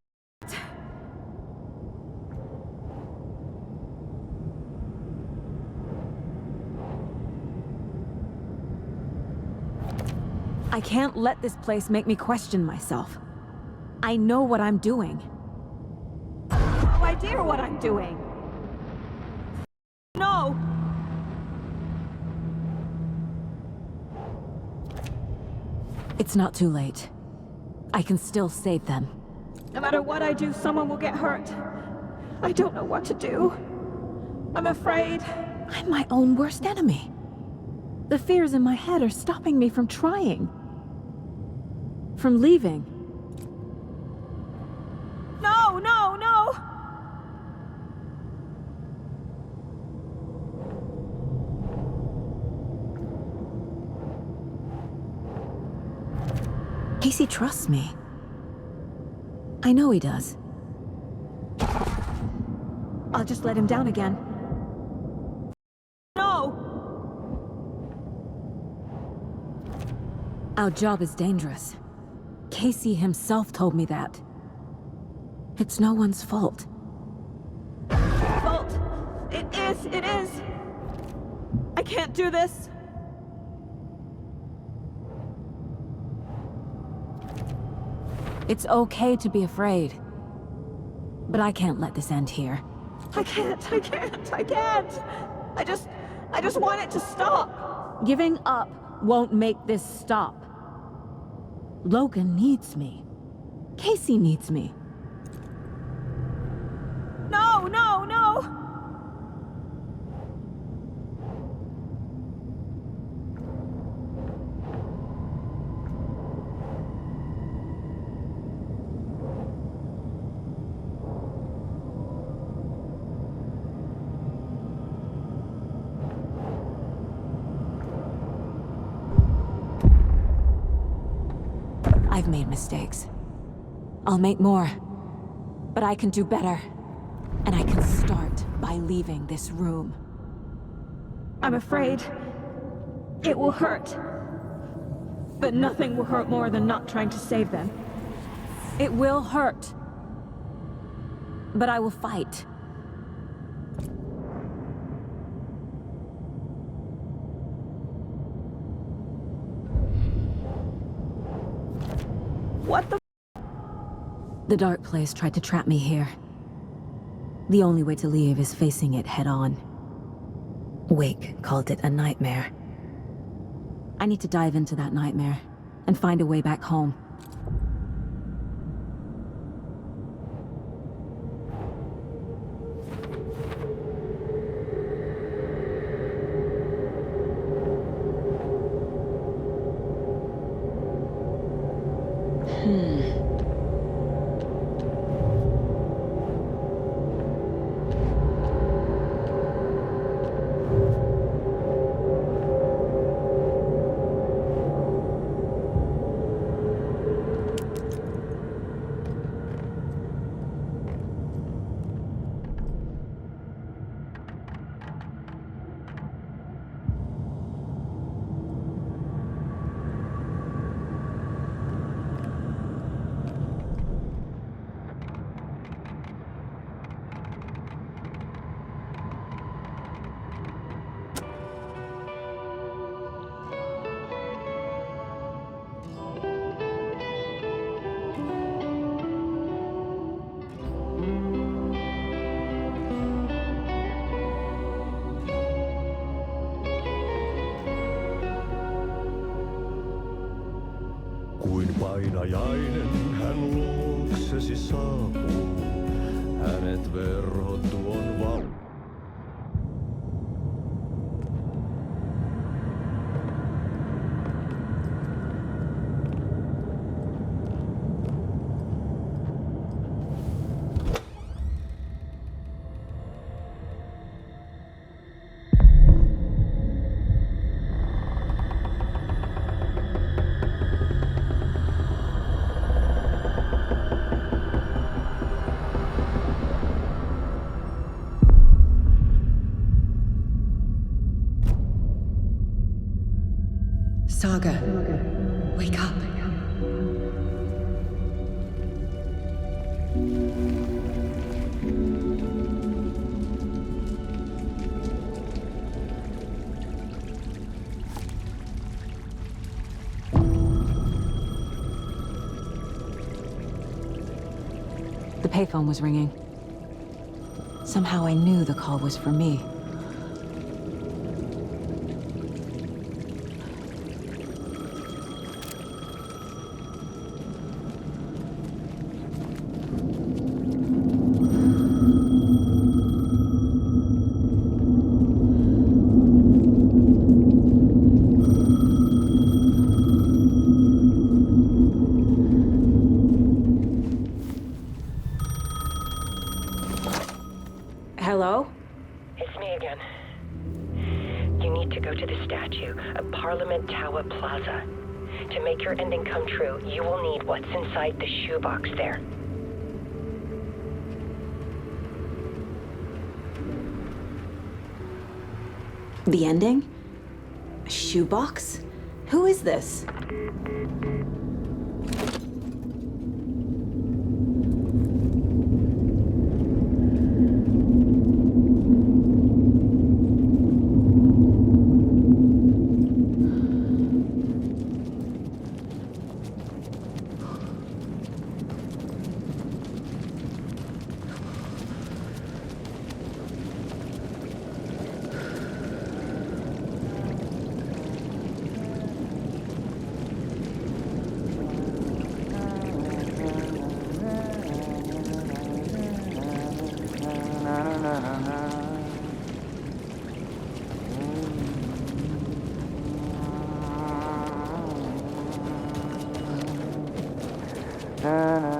I can't let this place make me question myself. I know what I'm doing. No idea what I'm doing. No! It's not too late. I can still save them. No matter what I do, someone will get hurt. I don't know what to do. I'm afraid. I'm my own worst enemy. The fears in my head are stopping me from trying. From leaving. No, no, no! Casey trusts me. I know he does. I'll just let him down again. No! Our job is dangerous. Casey himself told me that. It's no one's fault. Fault! It is! I can't do this! It's okay to be afraid. But I can't let this end here. I can't! I just want it to stop! Giving up won't make this stop. Logan needs me. Casey needs me. No, no, no! I've made mistakes. I'll make more. But I can do better. And I can start by leaving this room. I'm afraid it will hurt. But nothing will hurt more than not trying to save them. It will hurt. But I will fight. What the? The dark place tried to trap me here. The only way to leave is facing it head-on. Wake called it a nightmare. I need to dive into that nightmare and find a way back home. Kuin painajainen hän luoksesi saapuu, hänet verhot tuon The payphone was ringing. Somehow I knew the call was for me. Hello? It's me again. You need to go to the statue of Parliament Tower Plaza. To make your ending come true, you will need what's inside the shoebox there. The ending? A shoebox? Who is this?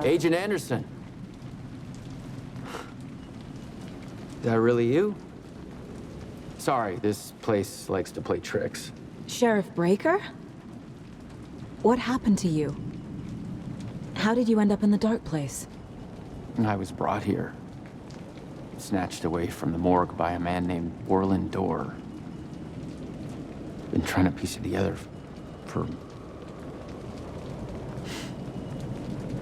Agent Anderson. Is that really you? Sorry, this place likes to play tricks. Sheriff Breaker? What happened to you? How did you end up in the dark place? I was brought here. Snatched away from the morgue by a man named Orland Dorr. Been trying to piece it together for...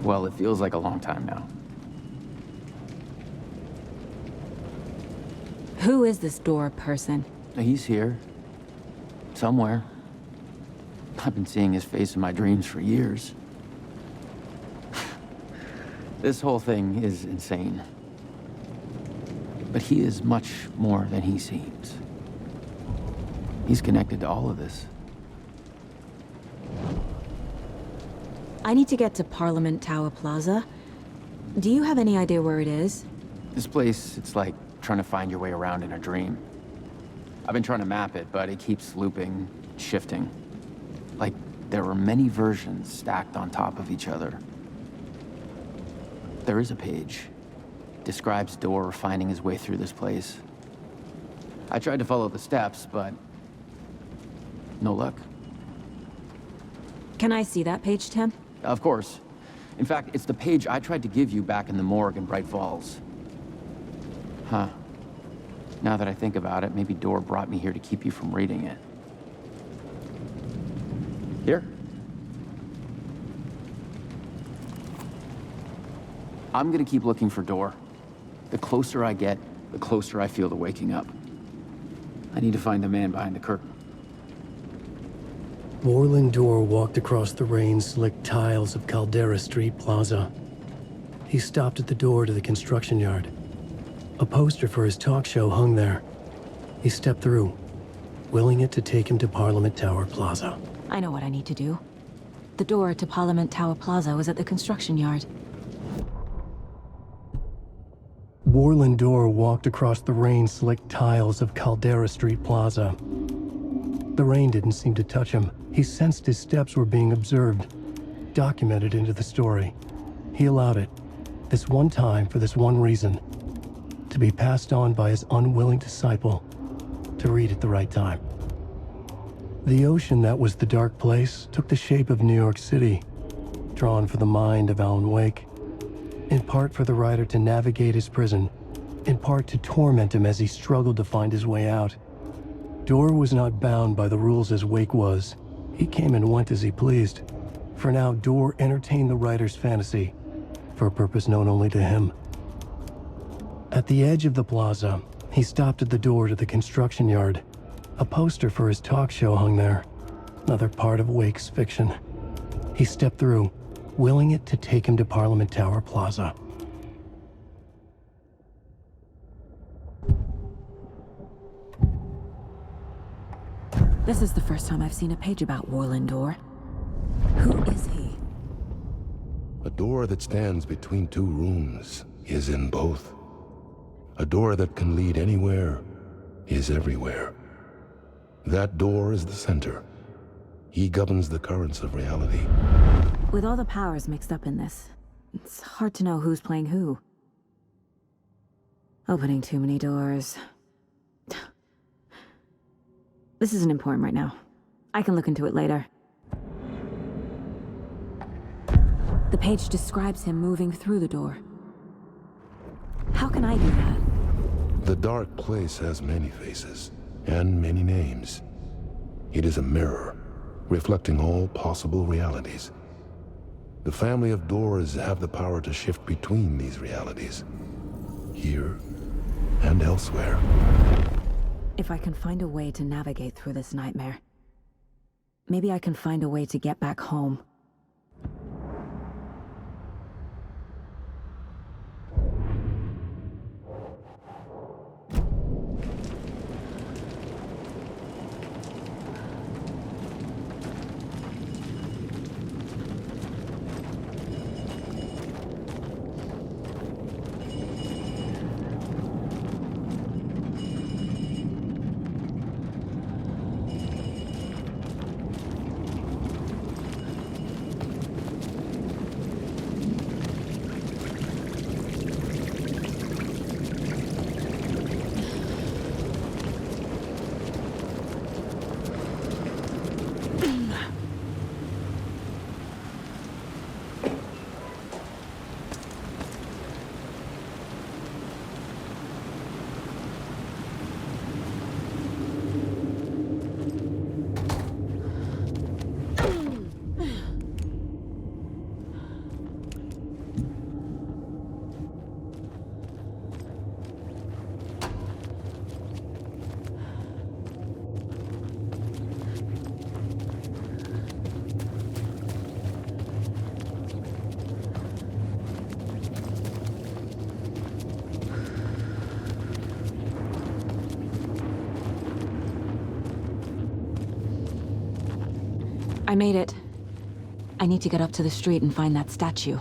well, it feels like a long time now. Who is this Dorr person? He's here. Somewhere. I've been seeing his face in my dreams for years. This whole thing is insane. But he is much more than he seems. He's connected to all of this. I need to get to Parliament Tower Plaza. Do you have any idea where it is? This place, it's like trying to find your way around in a dream. I've been trying to map it, but it keeps looping, shifting. Like there were many versions stacked on top of each other. There is a page. Describes Dorr finding his way through this place. I tried to follow the steps, but no luck. Can I see that page, Tim? Of course. In fact, it's the page I tried to give you back in the morgue in Bright Falls. Huh. Now that I think about it, maybe Dorr brought me here to keep you from reading it. Here. I'm gonna keep looking for Dorr. The closer I get, the closer I feel to waking up. I need to find the man behind the curtain. Orland Dorr walked across the rain-slicked tiles of Caldera Street Plaza. He stopped at the door to the construction yard. A poster for his talk show hung there. He stepped through, willing it to take him to Parliament Tower Plaza. I know what I need to do. The door to Parliament Tower Plaza was at the construction yard. Orland Dorr walked across the rain-slicked tiles of Caldera Street Plaza. The rain didn't seem to touch him. He sensed his steps were being observed, documented into the story. He allowed it, this one time for this one reason, to be passed on by his unwilling disciple to read at the right time. The ocean that was the dark place took the shape of New York City, drawn for the mind of Alan Wake, in part for the writer to navigate his prison, in part to torment him as he struggled to find his way out. Dorr was not bound by the rules as Wake was. He came and went as he pleased. For now, Dorr entertained the writer's fantasy, for a purpose known only to him. At the edge of the plaza, he stopped at the door to the construction yard. A poster for his talk show hung there. Another part of Wake's fiction. He stepped through, willing it to take him to Parliament Tower Plaza. This is the first time I've seen a page about Warland Door. Who is he? A door that stands between two rooms is in both. A door that can lead anywhere is everywhere. That door is the center. He governs the currents of reality. With all the powers mixed up in this, it's hard to know who's playing who. Opening too many doors. This isn't important right now. I can look into it later. The page describes him moving through the door. How can I do that? The dark place has many faces, and many names. It is a mirror, reflecting all possible realities. The family of doors have the power to shift between these realities, here and elsewhere. If I can find a way to navigate through this nightmare, maybe I can find a way to get back home. I made it. I need to get up to the street and find that statue.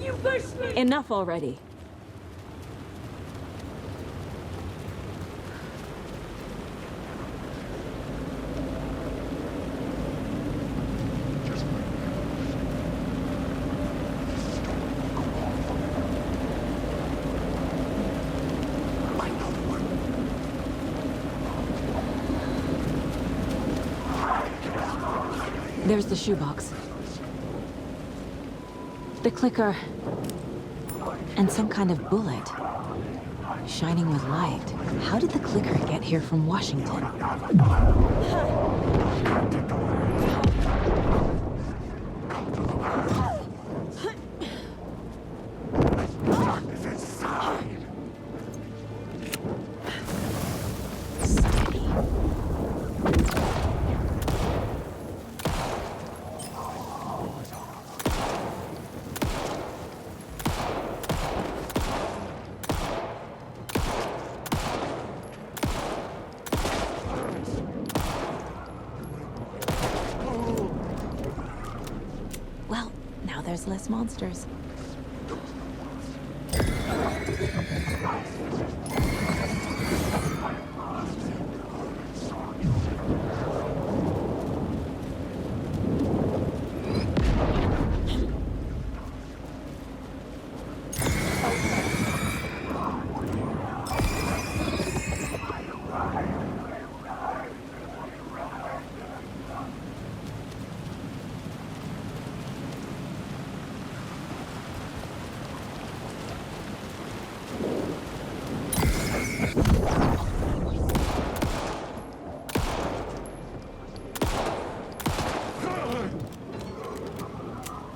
You pushed me! Enough already. There's the shoebox. The clicker. And some kind of bullet. Shining with light. How did the clicker get here from Washington? Well, now there's less monsters.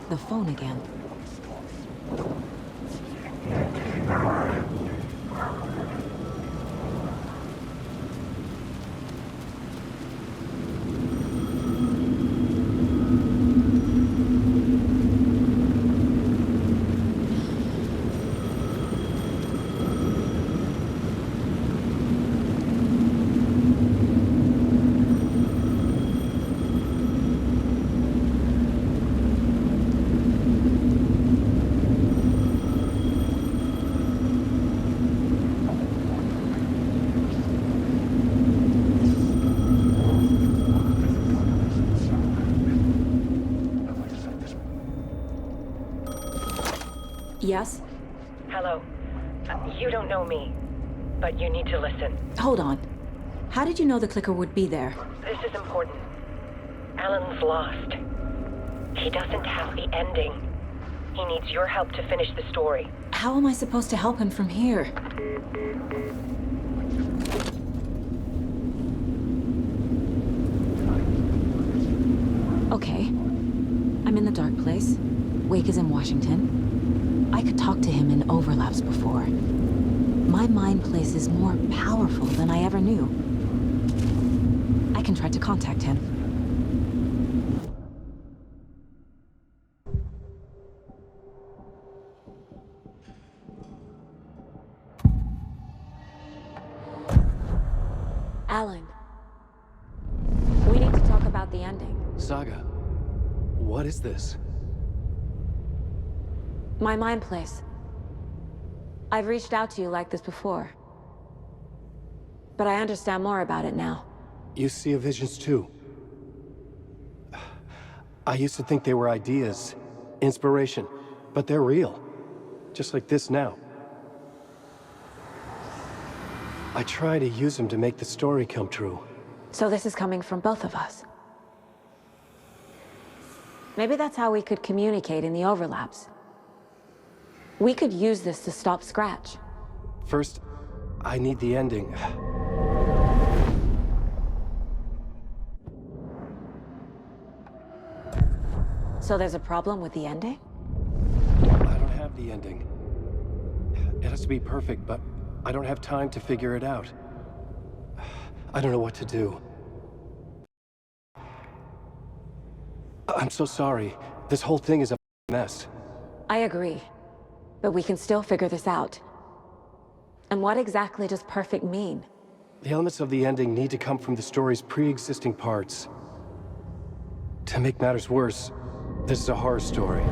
The phone again. Yes? Hello. You don't know me, but you need to listen. Hold on. How did you know the clicker would be there? This is important. Alan's lost. He doesn't have the ending. He needs your help to finish the story. How am I supposed to help him from here? Okay. I'm in the dark place. Wake is in Washington. I could talk to him in overlaps before. My mind place is more powerful than I ever knew. I can try to contact him. Alan. We need to talk about the ending. Saga, what is this? My mind place. I've reached out to you like this before. But I understand more about it now. You see visions too. I used to think they were ideas, inspiration, but they're real. Just like this now. I try to use them to make the story come true. So this is coming from both of us. Maybe that's how we could communicate in the overlaps. We could use this to stop Scratch. First, I need the ending. So there's a problem with the ending? I don't have the ending. It has to be perfect, but I don't have time to figure it out. I don't know what to do. I'm so sorry. This whole thing is a mess. I agree. But we can still figure this out. And what exactly does perfect mean? The elements of the ending need to come from the story's pre-existing parts. To make matters worse, this is a horror story.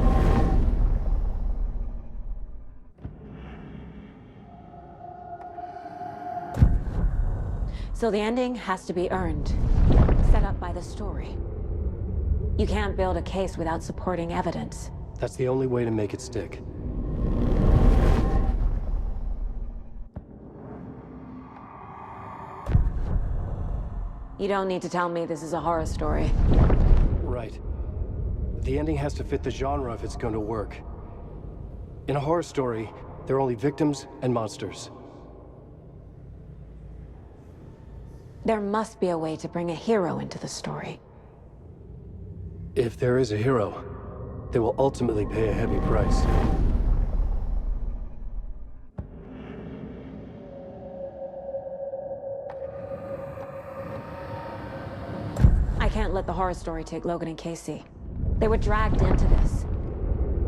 So the ending has to be earned, set up by the story. You can't build a case without supporting evidence. That's the only way to make it stick. You don't need to tell me this is a horror story. Right. The ending has to fit the genre if it's going to work. In a horror story, there are only victims and monsters. There must be a way to bring a hero into the story. If there is a hero, they will ultimately pay a heavy price. I can't let the horror story take Logan and Casey. They were dragged into this.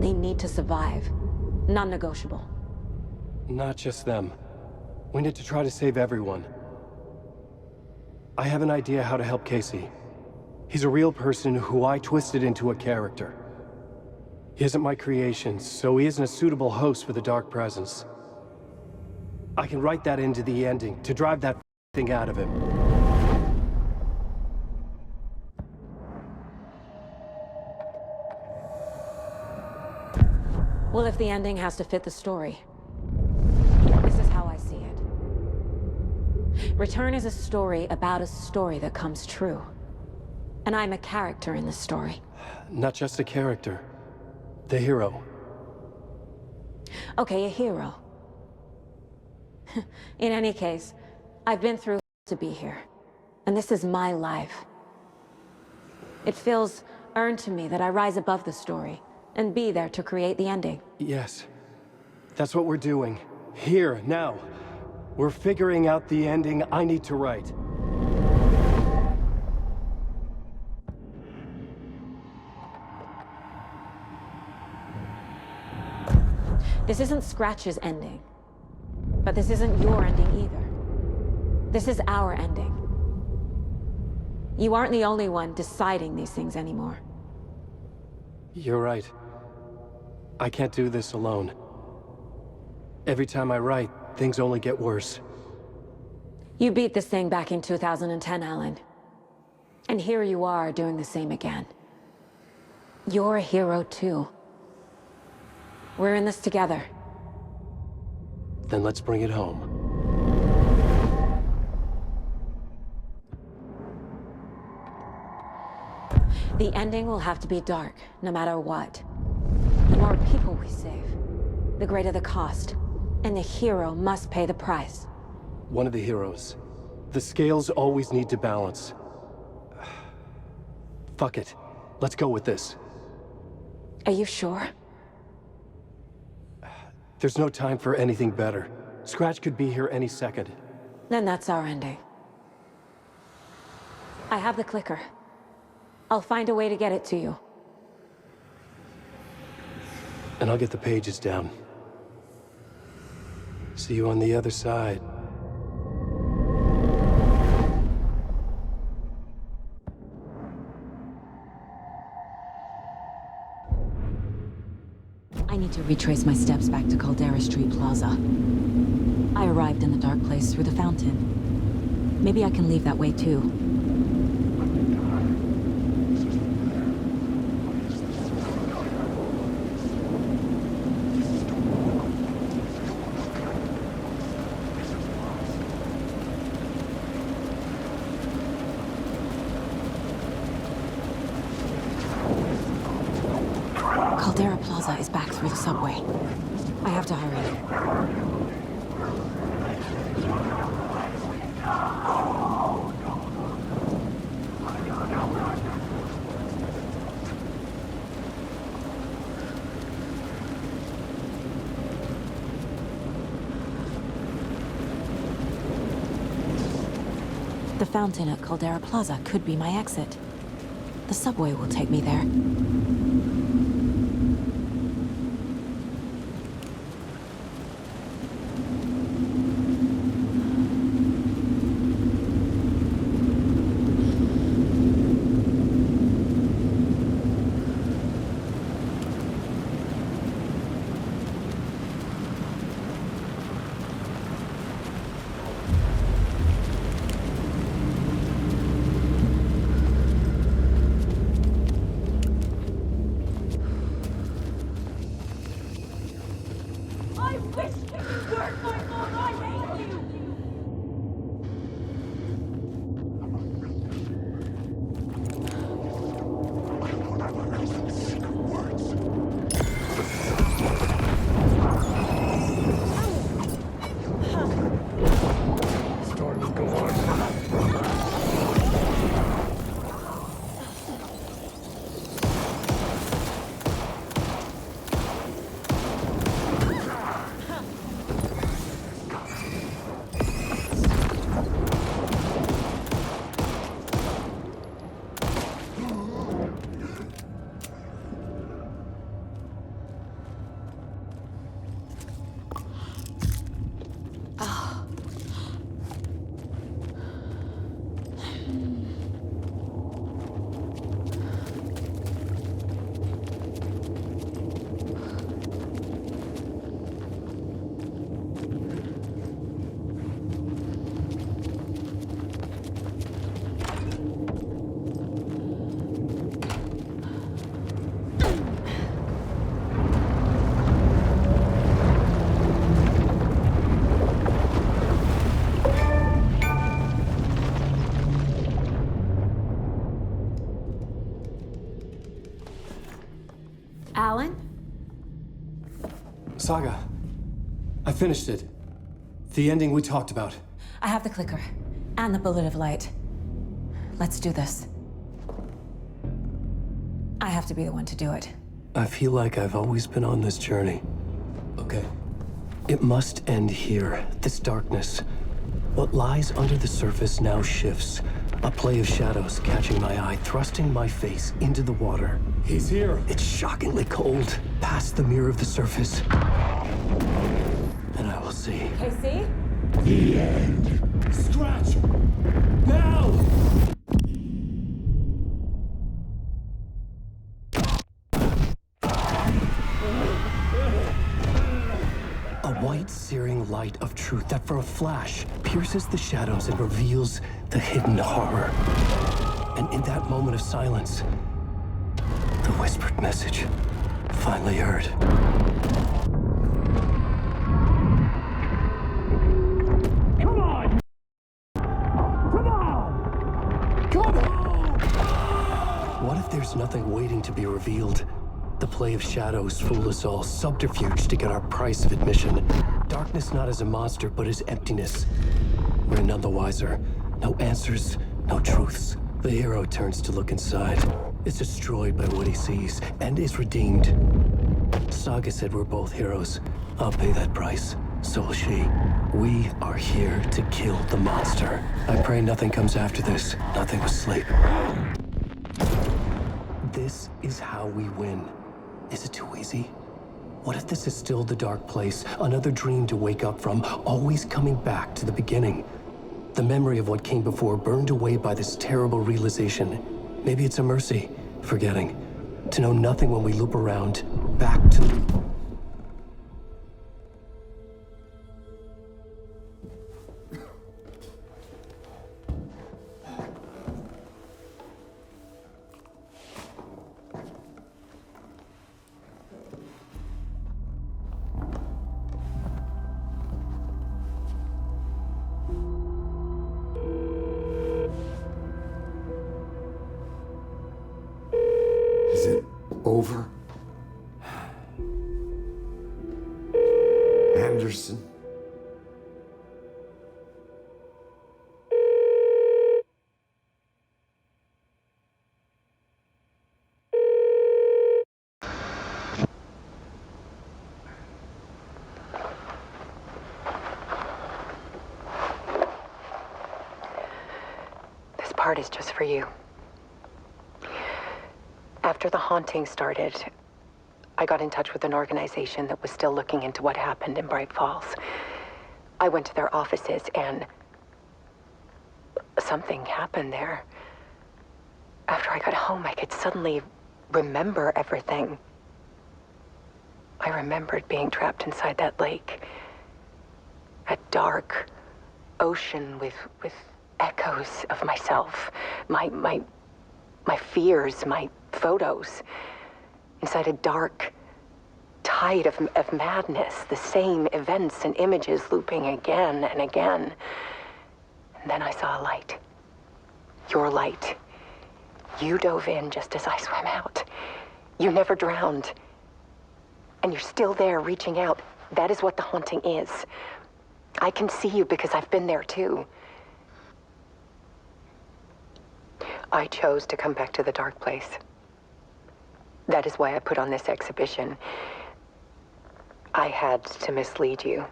They need to survive. Non-negotiable. Not just them. We need to try to save everyone. I have an idea how to help Casey. He's a real person who I twisted into a character. He isn't my creation, so he isn't a suitable host for the Dark Presence. I can write that into the ending, to drive that thing out of him. Well, if the ending has to fit the story, this is how I see it. Return is a story about a story that comes true. And I'm a character in the story. Not just a character. The hero. Okay, a hero. In any case, I've been through to be here. And this is my life. It feels earned to me that I rise above the story and be there to create the ending. Yes. That's what we're doing. Here, now. We're figuring out the ending I need to write. This isn't Scratch's ending. But this isn't your ending either. This is our ending. You aren't the only one deciding these things anymore. You're right. I can't do this alone. Every time I write, things only get worse. You beat this thing back in 2010, Alan. And here you are doing the same again. You're a hero too. We're in this together. Then let's bring it home. The ending will have to be dark, no matter what. The more people we save, the greater the cost. And the hero must pay the price. One of the heroes. The scales always need to balance. Fuck it. Let's go with this. Are you sure? There's no time for anything better. Scratch could be here any second. Then that's our ending. I have the clicker. I'll find a way to get it to you. And I'll get the pages down. See you on the other side. I need to retrace my steps back to Caldera Street Plaza. I arrived in the dark place through the fountain. Maybe I can leave that way too. Caldera Plaza is back through the subway. I have to hurry. The fountain at Caldera Plaza could be my exit. The subway will take me there. Saga, I finished it. The ending we talked about. I have the clicker and the bullet of light. Let's do this. I have to be the one to do it. I feel like I've always been on this journey. Okay. It must end here. This darkness. What lies under the surface now shifts. A play of shadows catching my eye, thrusting my face into the water. He's here. It's shockingly cold, past the mirror of the surface. And I will see. Casey? The end. Scratch! Now! A white, searing light of truth that for a flash pierces the shadows and reveals the hidden horror. And in that moment of silence, the whispered message finally heard. Come on! Come on! Come on! What if there's nothing waiting to be revealed? The play of shadows fool us all, subterfuge to get our price of admission. Darkness not as a monster, but as emptiness. We're none the wiser. No answers, no truths. The hero turns to look inside, is destroyed by what he sees, and is redeemed. Saga said we're both heroes. I'll pay that price. So will she. We are here to kill the monster. I pray nothing comes after this. Nothing but sleep. This is how we win. Is it too easy? What if this is still the dark place, another dream to wake up from, always coming back to the beginning? The memory of what came before burned away by this terrible realization. Maybe it's a mercy, forgetting. To know nothing when we loop around, back to... Is it over? Anderson? This part is just for you. After the haunting started, I got in touch with an organization that was still looking into what happened in Bright Falls. I went to their offices and something happened there. After I got home, I could suddenly remember everything. I remembered being trapped inside that lake. A dark ocean with echoes of myself. My fears, my photos. Inside a dark tide of madness. The same events and images looping again and again. And then I saw a light. Your light. You dove in just as I swam out. You never drowned. And you're still there reaching out. That is what the haunting is. I can see you because I've been there too. I chose to come back to the dark place. That is why I put on this exhibition. I had to mislead you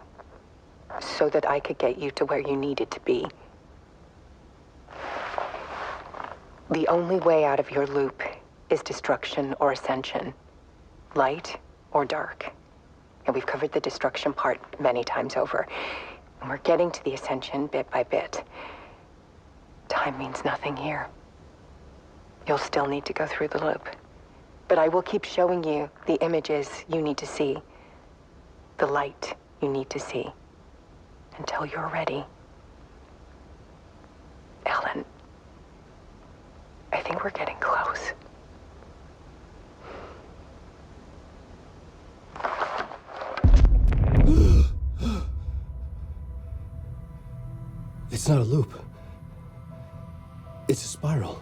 so that I could get you to where you needed to be. The only way out of your loop is destruction or ascension, light or dark. And we've covered the destruction part many times over. And we're getting to the ascension bit by bit. Time means nothing here. You'll still need to go through the loop. But I will keep showing you the images you need to see, the light you need to see, until you're ready. Alan, I think we're getting close. It's not a loop. It's a spiral.